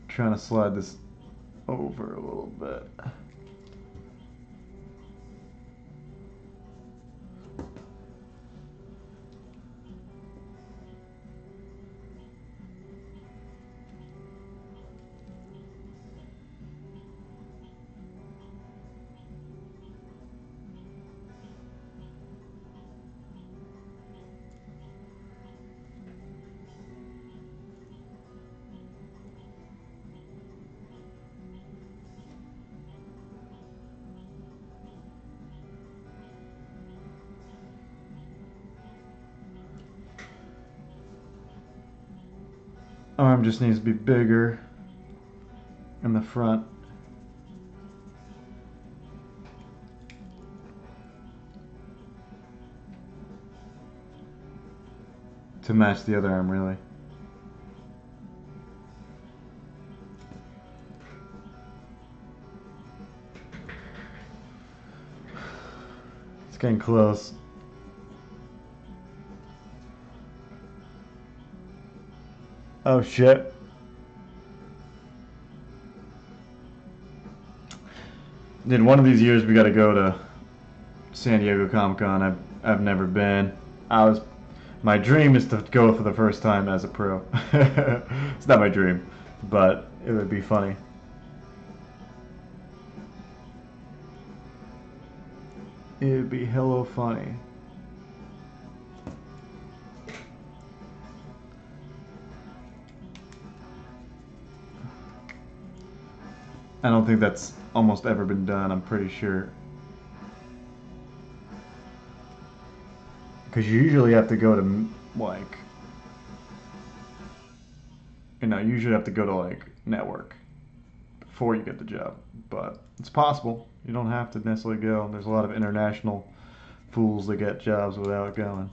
Trying to slide this over a little bit. Arm just needs to be bigger in the front. To match the other arm, really. It's getting close. Oh shit. Dude, one of these years we gotta go to San Diego Comic-Con. I've never been. My dream is to go for the first time as a pro. It's not my dream, but it would be funny. It would be hello funny. I don't think that's almost ever been done, I'm pretty sure. Because you usually have to go to, like, you usually have to go to, like, network before you get the job. But it's possible. You don't have to necessarily go. There's a lot of international fools that get jobs without going.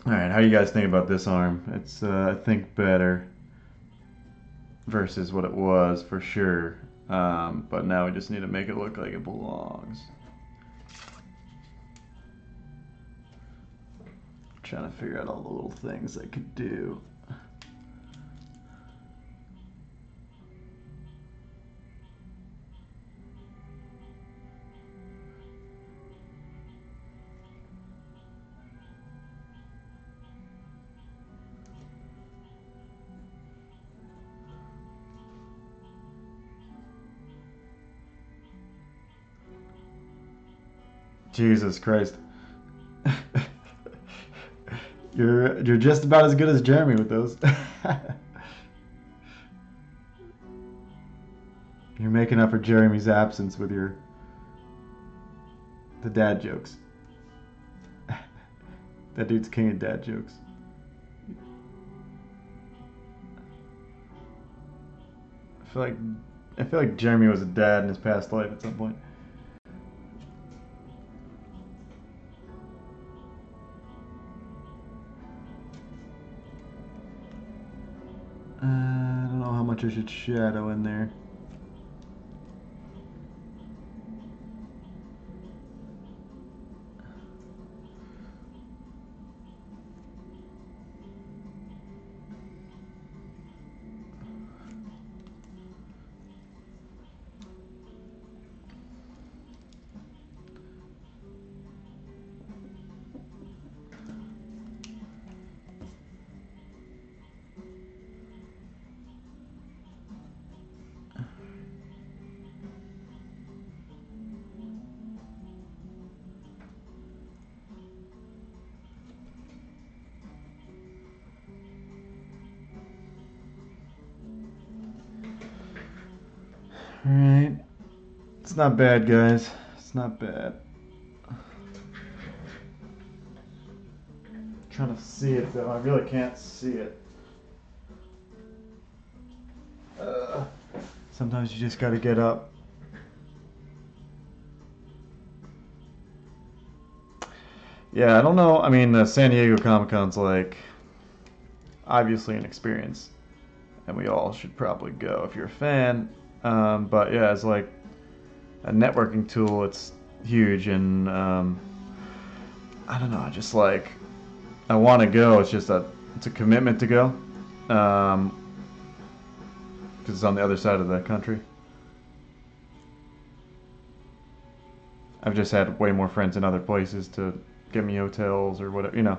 Alright, how do you guys think about this arm? It's, I think, better versus what it was, for sure. But now we just need to make it look like it belongs. Trying to figure out all the little things I could do. Jesus Christ. You're just about as good as Jeremy with those. You're making up for Jeremy's absence with your The dad jokes. That dude's king of dad jokes. I feel like Jeremy was a dad in his past life at some point. I don't know how much I should shadow in there. Alright. It's not bad, guys. It's not bad. I'm trying to see it, though. I really can't see it. Sometimes you just gotta get up. Yeah, I don't know. I mean, the San Diego Comic-Con's like obviously an experience, and we all should probably go if you're a fan. But yeah, as like a networking tool, it's huge, and I don't know. I just like I want to go. It's just it's a commitment to go, because it's on the other side of the country. I've just had way more friends in other places to get me hotels or whatever, you know.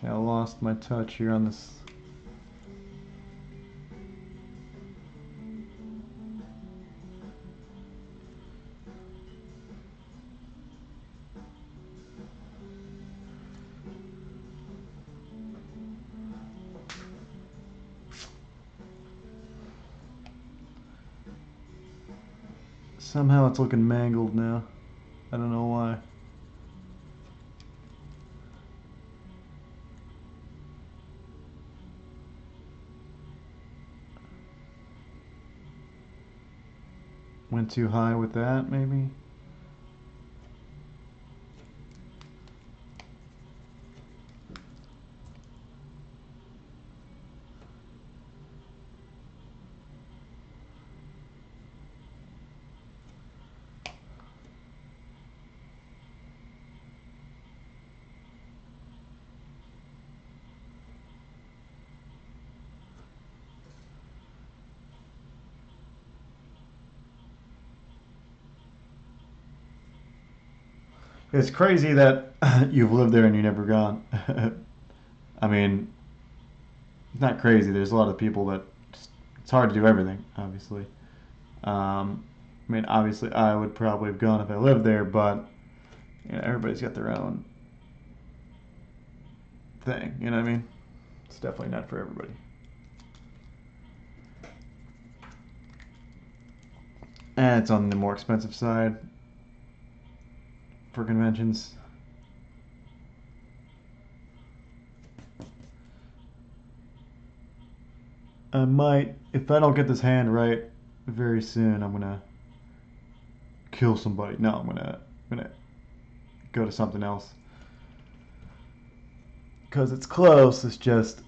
I lost my touch here on this. Somehow it's looking mangled now. I don't know why. Went too high with that, maybe? It's crazy that you've lived there and you've never gone. I mean, it's not crazy. There's a lot of people that it's hard to do everything, obviously. I mean, obviously, I would probably have gone if I lived there, but you know, everybody's got their own thing. You know what I mean? It's definitely not for everybody. And it's on the more expensive side for conventions. I might, if I don't get this hand right very soon, I'm gonna kill somebody. No, I'm gonna go to something else. Because it's close, it's just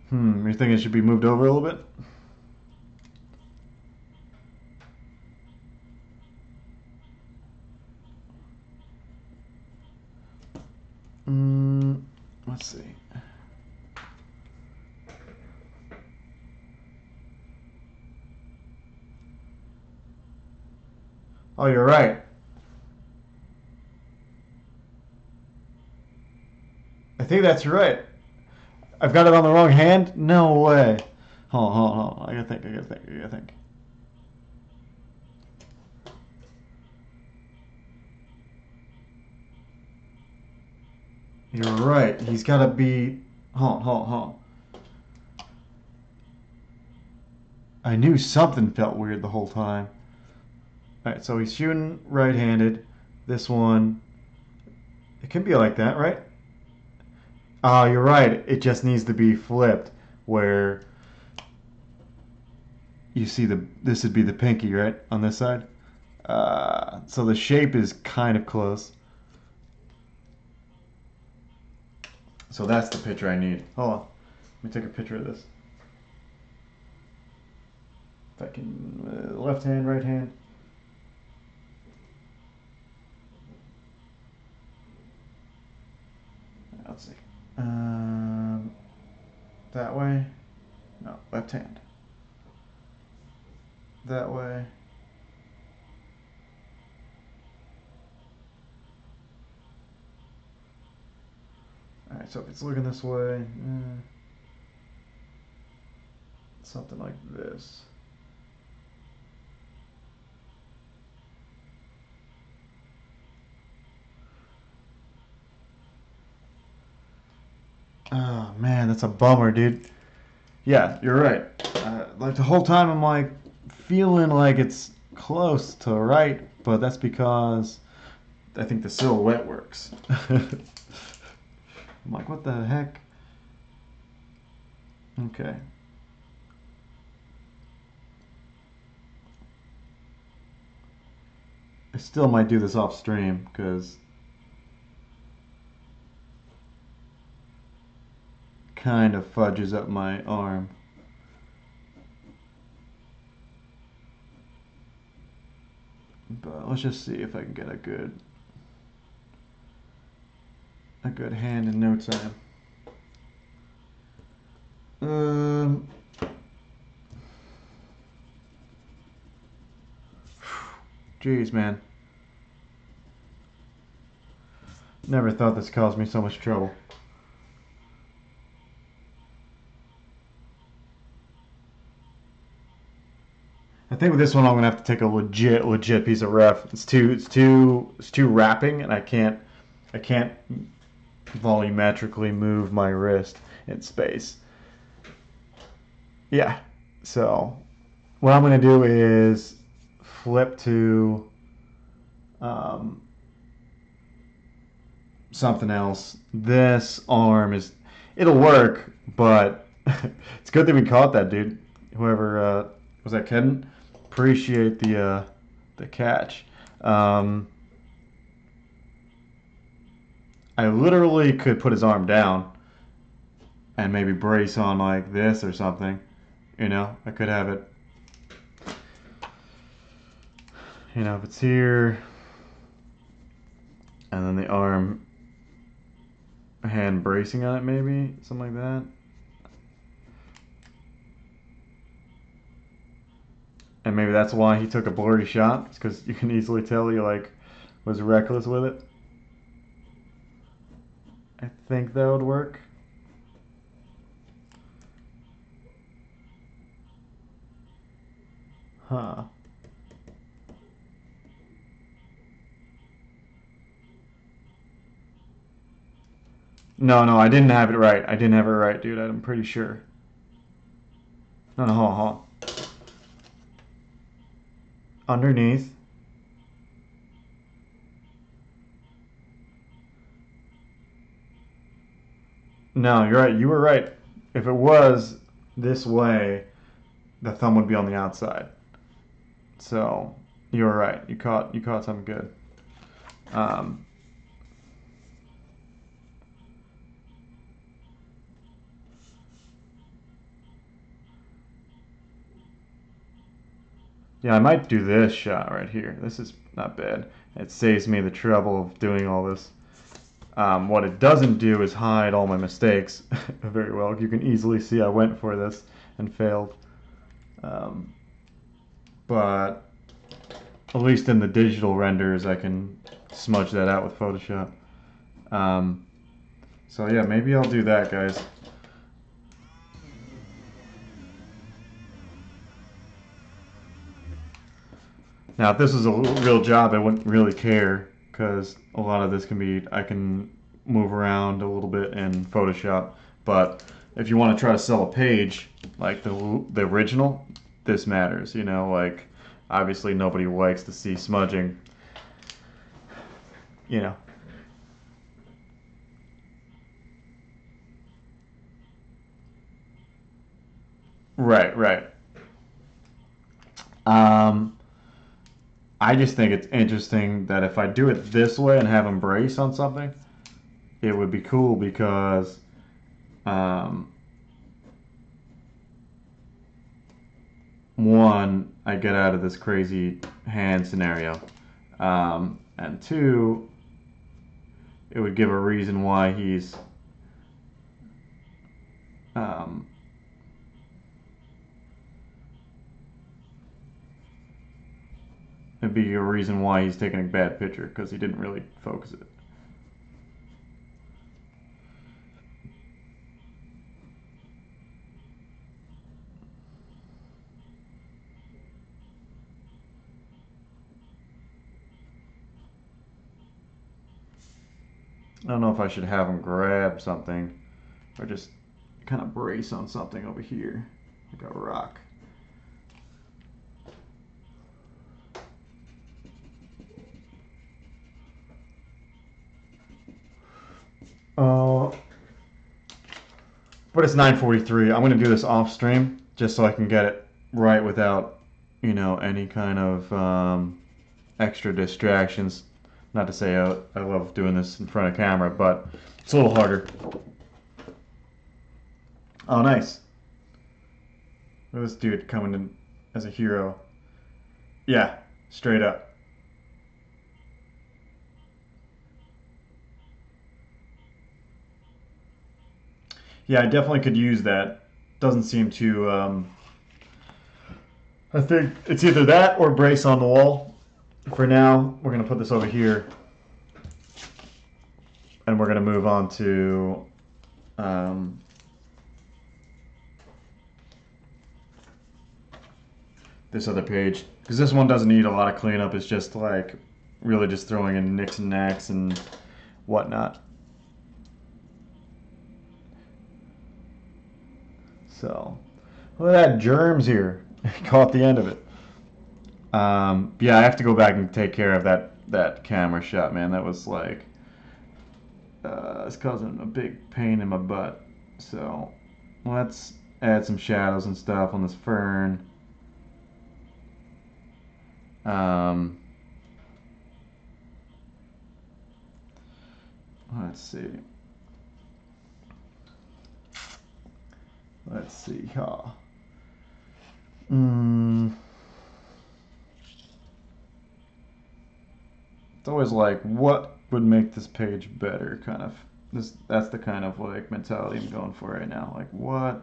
you think it should be moved over a little bit? Let's see. Oh, you're right. I think that's right. I've got it on the wrong hand? No way. Hold on, hold on, hold on. I gotta think, I gotta think, I gotta think. You're right. He's gotta be... Hold on, hold on, hold on. I knew something felt weird the whole time. Alright, so he's shooting right-handed. This one... It can be like that, right? Oh, you're right. It just needs to be flipped, where you see this would be the pinky, right, on this side. So the shape is kind of close. So that's the picture I need. Hold on, let me take a picture of this. If I can, left hand, right hand. Let's see. That way. No, left hand. That way. Alright, so if it's looking this way, something like this. Oh man, that's a bummer, dude. Yeah, you're right. Like the whole time I'm like feeling like it's close to right, but that's because I think the silhouette works. I'm like, what the heck? Okay. I still might do this off stream because kind of fudges up my arm. But let's just see if I can get a good hand in no time. Jeez, man. Never thought this caused me so much trouble. I think with this one I'm gonna have to take a legit piece of ref. It's too wrapping, and I can't volumetrically move my wrist in space. Yeah. So what I'm gonna do is flip to something else. This arm it'll work, but it's good that we caught that dude. Whoever was that, Kedden? Appreciate the catch. I literally could put his arm down and maybe brace on like this or something. You know, I could have it. You know, if it's here, and then the arm, hand bracing on it, maybe something like that. And maybe that's why he took a blurry shot, because you can easily tell he like was reckless with it. I think that would work. Huh. No, I didn't have it right. I didn't have it right, dude. I'm pretty sure. No, hold on. Underneath. No, you're right. You were right. If it was this way, the thumb would be on the outside. So you were right. You caught something good. Yeah, I might do this shot right here. This is not bad. It saves me the trouble of doing all this. What it doesn't do is hide all my mistakes very well. You can easily see I went for this and failed. But at least in the digital renders, I can smudge that out with Photoshop. So yeah, maybe I'll do that, guys. Now, if this was a real job, I wouldn't really care because a lot of this can be, I can move around a little bit in Photoshop. But if you want to try to sell a page, like the original, this matters, you know, like obviously nobody likes to see smudging, you know. Right, right. Um, I just think it's interesting that if I do it this way and have Embrace on something, it would be cool because um, one, I get out of this crazy hand scenario, and two, it would give a reason why he's um, it'd be a reason why he's taking a bad picture because he didn't really focus it. I don't know if I should have him grab something or just kind of brace on something over here, like a rock. Uh, but it's 9:43. I'm gonna do this off stream just so I can get it right without, you know, any kind of extra distractions. Not to say I love doing this in front of camera, but it's a little harder. Oh, nice. Look at this dude coming in as a hero. Yeah, straight up. Yeah, I definitely could use that. Doesn't seem to. I think it's either that or brace on the wall. For now, we're going to put this over here. And we're going to move on to this other page. Because this one doesn't need a lot of cleanup. It's just like really just throwing in nicks and knacks and whatnot. So, look at that germs here. Caught the end of it. Yeah, I have to go back and take care of that camera shot, man. That was like, it's causing a big pain in my butt. So, let's add some shadows and stuff on this fern. Let's see. Let's see. Huh. It's always like, what would make this page better? Kind of. That's the kind of like mentality I'm going for right now. Like, what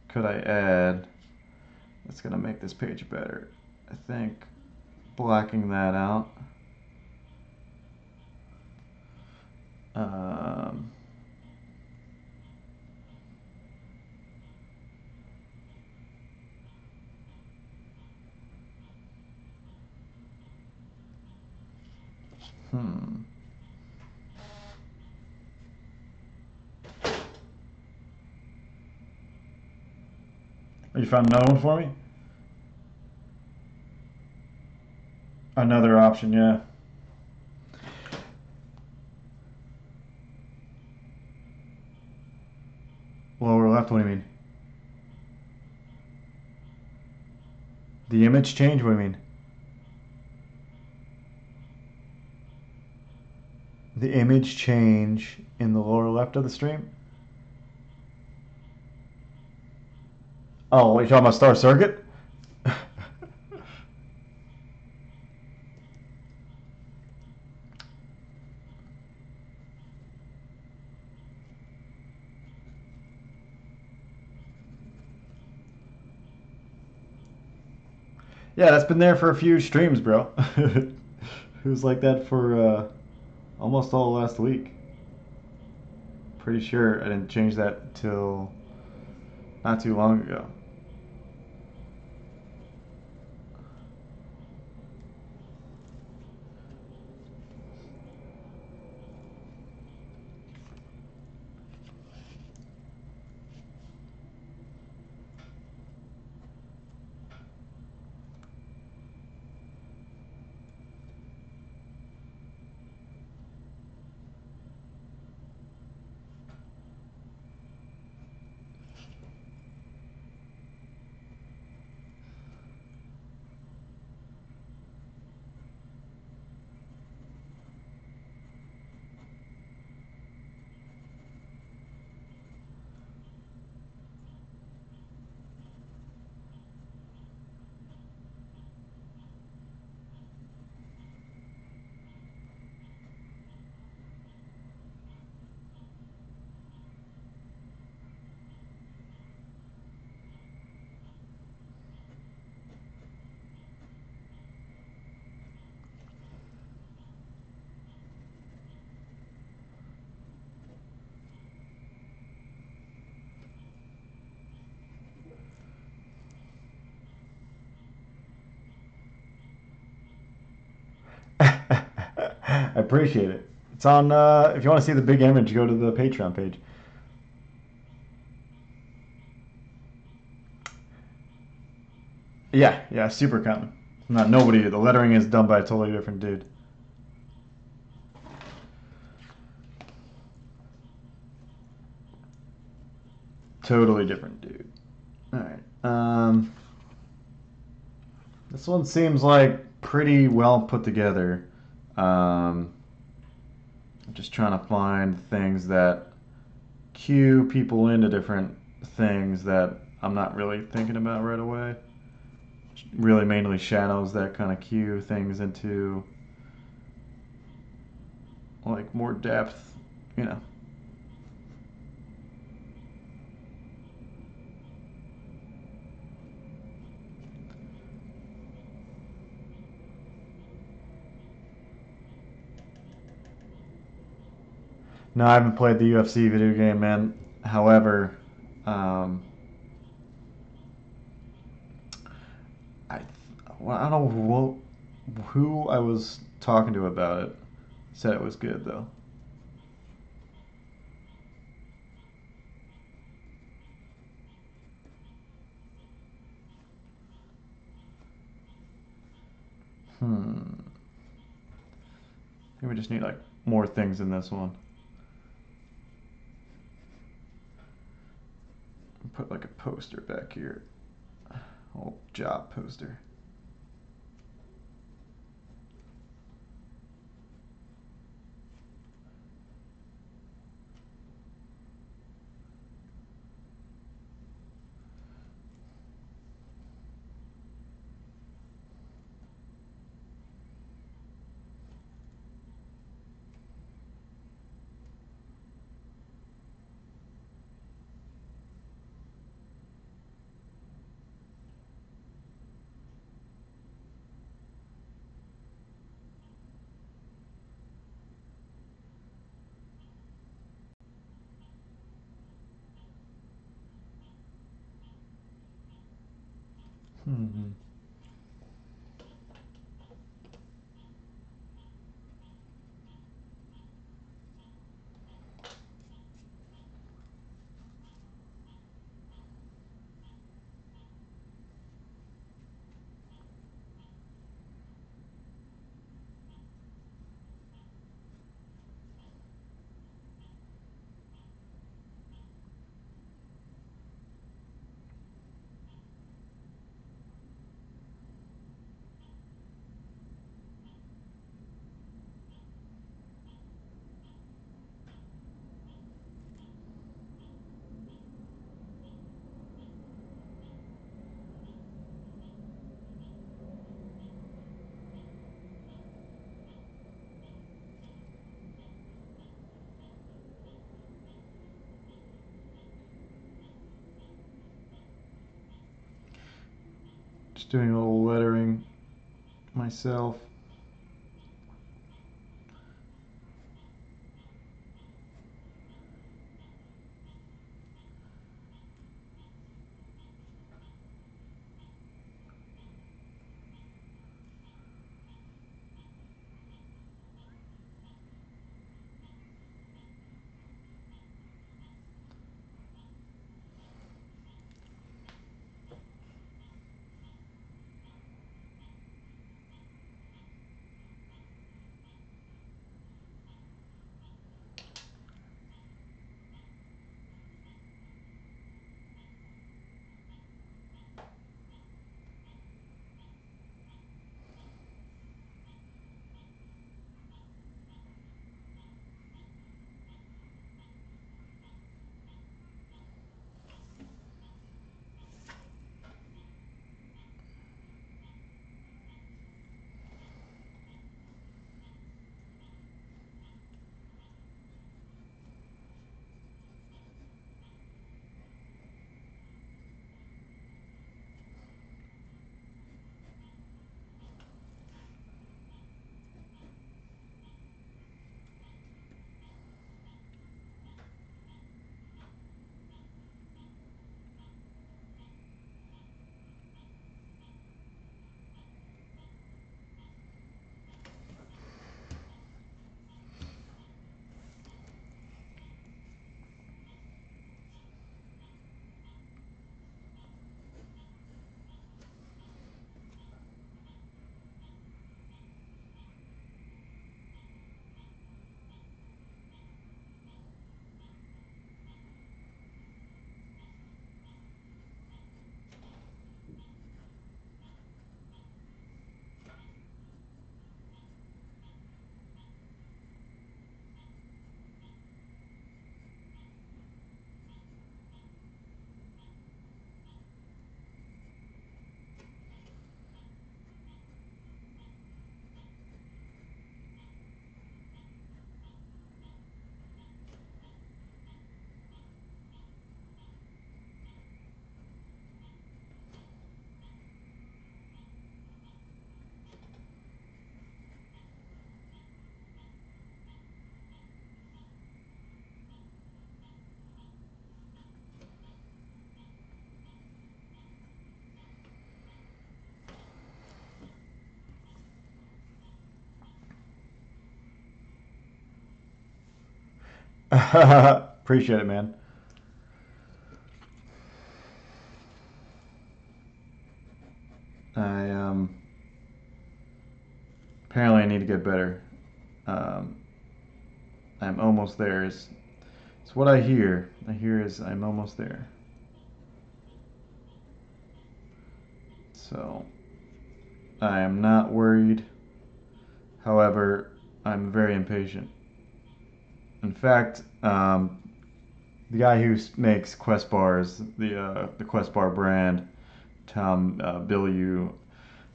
could I add that's gonna make this page better? I think blacking that out. Um, hmm. You found another one for me? Another option, yeah. Lower left, what do you mean? The image change, what do you mean? The image change in the lower left of the stream? Oh, you talking about Star Circuit? Yeah, that's been there for a few streams, bro. It was like that for almost all last week. pretty sure I didn't change that till not too long ago. I appreciate it. It's on. If you want to see the big image, go to the Patreon page. Yeah, super common. Not nobody. The lettering is done by a totally different dude. Totally different dude. All right. This one seems like pretty well put together. I'm just trying to find things that cue people into different things that I'm not really thinking about right away. Really mainly shadows that kind of cue things into like more depth, you know. No, I haven't played the UFC video game, man. However, um, I well, I don't know who I was talking to about it. Said it was good though. Hmm. I think we just need like more things in this one. Put like a poster back here. Oh, job poster. Hmm. Just doing a little lettering myself. Appreciate it, man. I apparently I need to get better. I'm almost there. It's what I hear. I hear is I'm almost there. So I am not worried. However, I'm very impatient. In fact, the guy who makes Quest bars, the Quest bar brand, Tom Bilyeu,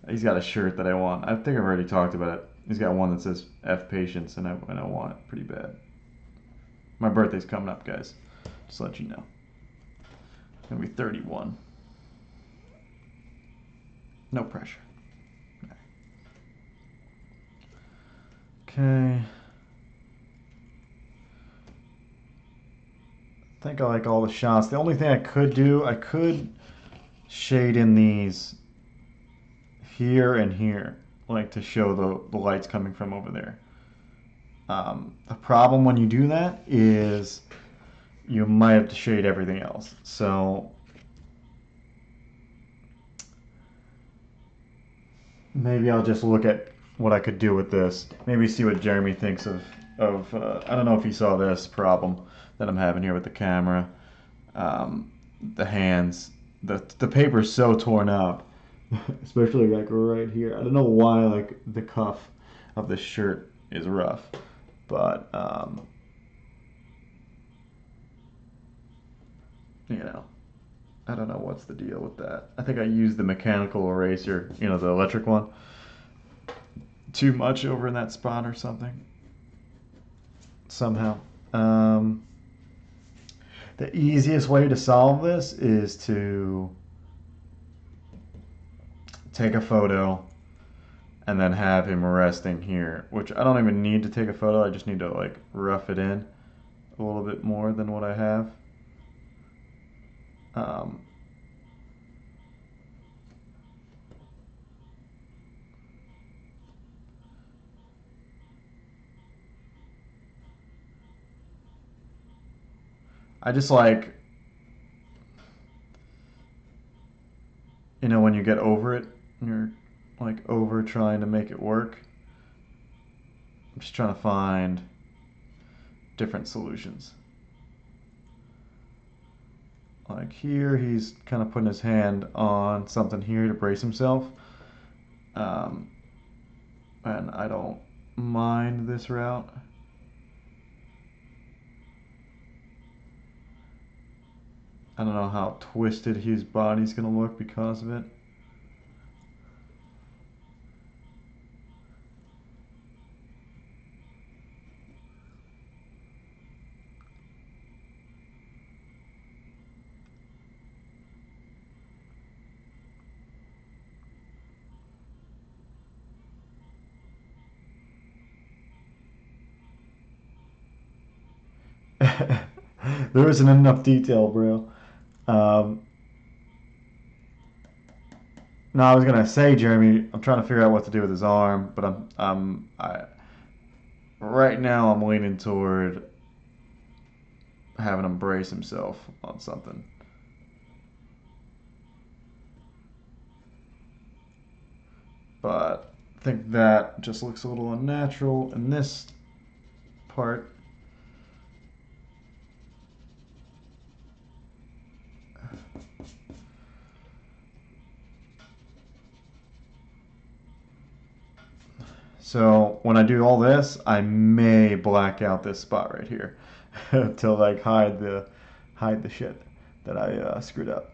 he's got a shirt that I want. I think I've already talked about it. He's got one that says "F Patience," and I want it pretty bad. My birthday's coming up, guys. Just to let you know. I'm gonna be 31. No pressure. Okay. I think I like all the shots. The only thing I could do, I could shade in these here and here, like to show the lights coming from over there. The problem when you do that is you might have to shade everything else. So maybe I'll just look at what I could do with this. Maybe see what Jeremy thinks of I don't know if he saw this problem that I'm having here with the camera. The hands, the paper's so torn up, especially like right here. I don't know why like the cuff of the shirt is rough, but you know, I don't know what's the deal with that. I think I used the mechanical eraser, you know, the electric one, too much over in that spot or something. Somehow. The easiest way to solve this is to take a photo and then have him resting here, which I don't even need to take a photo. I just need to like rough it in a little bit more than what I have. I just like, you know, when you get over it, you're like over trying to make it work. I'm just trying to find different solutions. Like here, he's kind of putting his hand on something here to brace himself. And I don't mind this route. I don't know how twisted his body's going to look because of it. There isn't enough detail, bro. No, I was gonna say, Jeremy, I'm trying to figure out what to do with his arm, but right now I'm leaning toward having him brace himself on something. But I think that just looks a little unnatural in this part. So when I do all this, I may black out this spot right here to like hide the shit that I screwed up.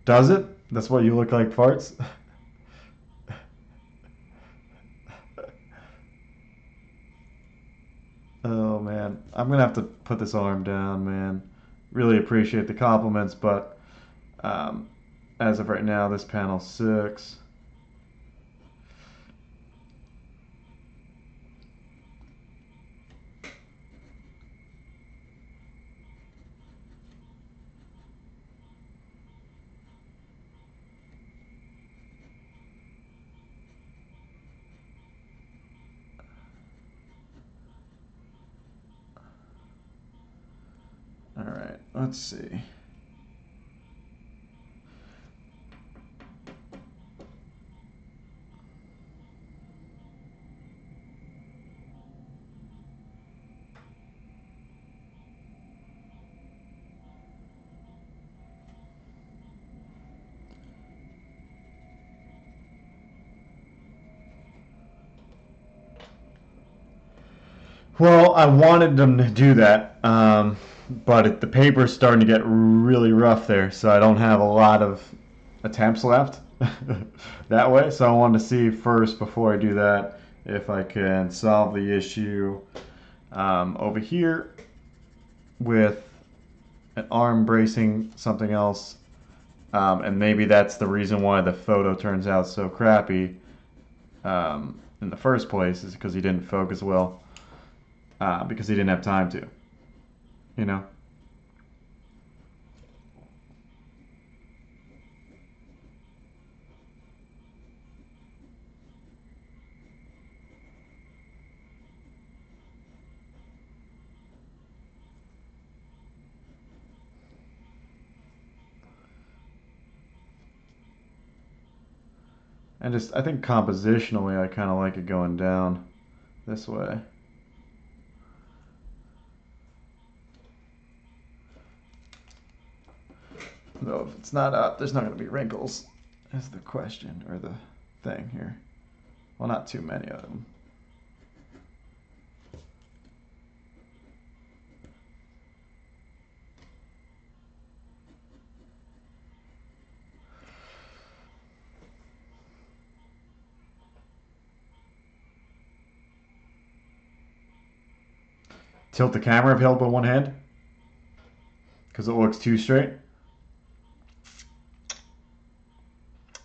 Does it? That's what you look like farts? Oh man, I'm gonna have to put this arm down, man. Really appreciate the compliments, but um, as of right now, this panel sucks. let's see. Well, I wanted them to do that, but the paper's starting to get really rough there, so I don't have a lot of attempts left that way. So I wanted to see first, before I do that, if I can solve the issue over here with an arm bracing something else, and maybe that's the reason why the photo turns out so crappy in the first place, is because he didn't focus well. Because he didn't have time to, you know. And just, I think compositionally, I kind of like it going down this way. Though if it's not up, there's not going to be wrinkles, is the question, or the thing here. Well, not too many of them. Tilt the camera if held by one hand, because it looks too straight.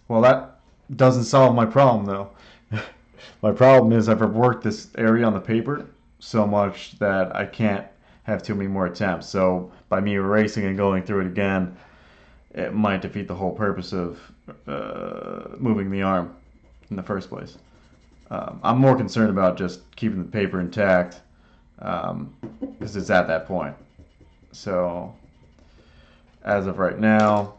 Well, that doesn't solve my problem, though. My problem is I've worked this area on the paper so much that I can't have too many more attempts. So by me erasing and going through it again, it might defeat the whole purpose of moving the arm in the first place. I'm more concerned about just keeping the paper intact, because it's at that point. So as of right now,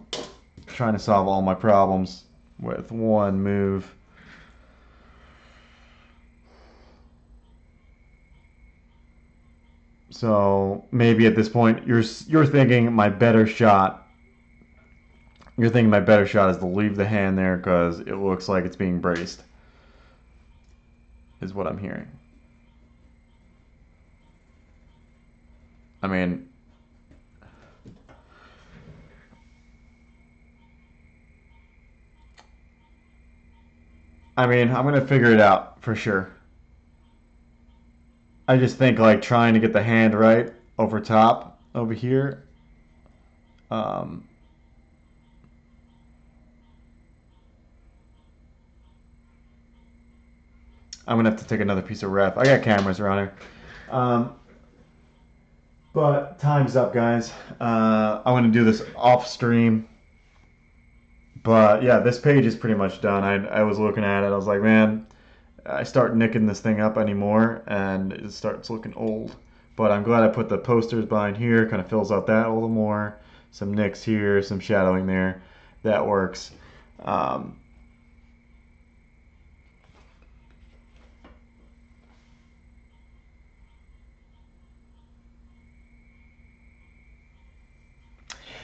trying to solve all my problems with one move. So maybe at this point you're thinking my better shot. You're thinking my better shot is to leave the hand there because it looks like it's being braced, is what I'm hearing. I mean, I'm gonna figure it out for sure. I just think like trying to get the hand right over top over here. Um, I'm gonna have to take another piece of ref. I got cameras around here. But time's up, guys. I'm gonna do this off stream. But yeah, this page is pretty much done. I was looking at it. I was like, man, I start nicking this thing up anymore, and it starts looking old. But I'm glad I put the posters behind here. Kind of fills out that a little more. Some nicks here, some shadowing there. That works.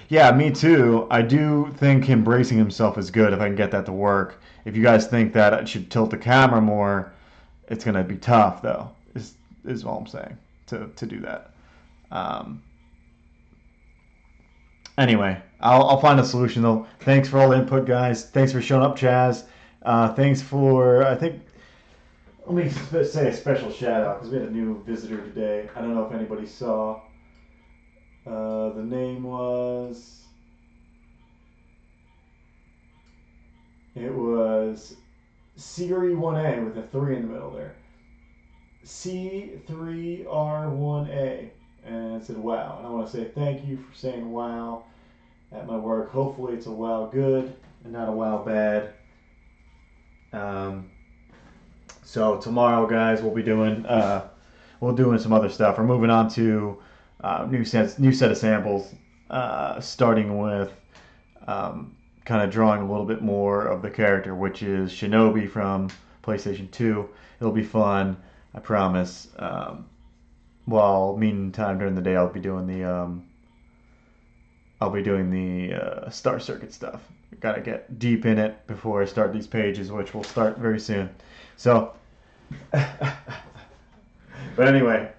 Yeah, me too. I do think him bracing himself is good if I can get that to work. If you guys think that I should tilt the camera more, it's going to be tough, though, is all I'm saying, to do that. Um, anyway, I'll find a solution, though. Thanks for all the input, guys. Thanks for showing up, Chaz. Thanks for, I think, let me say a special shout out because we had a new visitor today. I don't know if anybody saw. The name was. It was Siri1A with a 3 in the middle there. C3R1A. And it said wow. And I want to say thank you for saying wow at my work. Hopefully it's a wow good and not a wow bad. So tomorrow, guys, we'll be doing some other stuff. We're moving on to new set of samples starting with kind of drawing a little bit more of the character, which is Shinobi from PlayStation 2. It'll be fun, I promise. While meantime during the day, I'll be doing the Star Circuit stuff. Gotta get deep in it before I start these pages, which will start very soon. So, but anyway,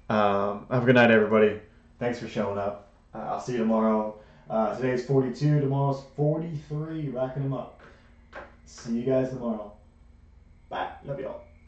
have a good night, everybody. Thanks for showing up. I'll see you tomorrow. Today's 42, tomorrow's 43. Racking them up. See you guys tomorrow. Bye. Love y'all.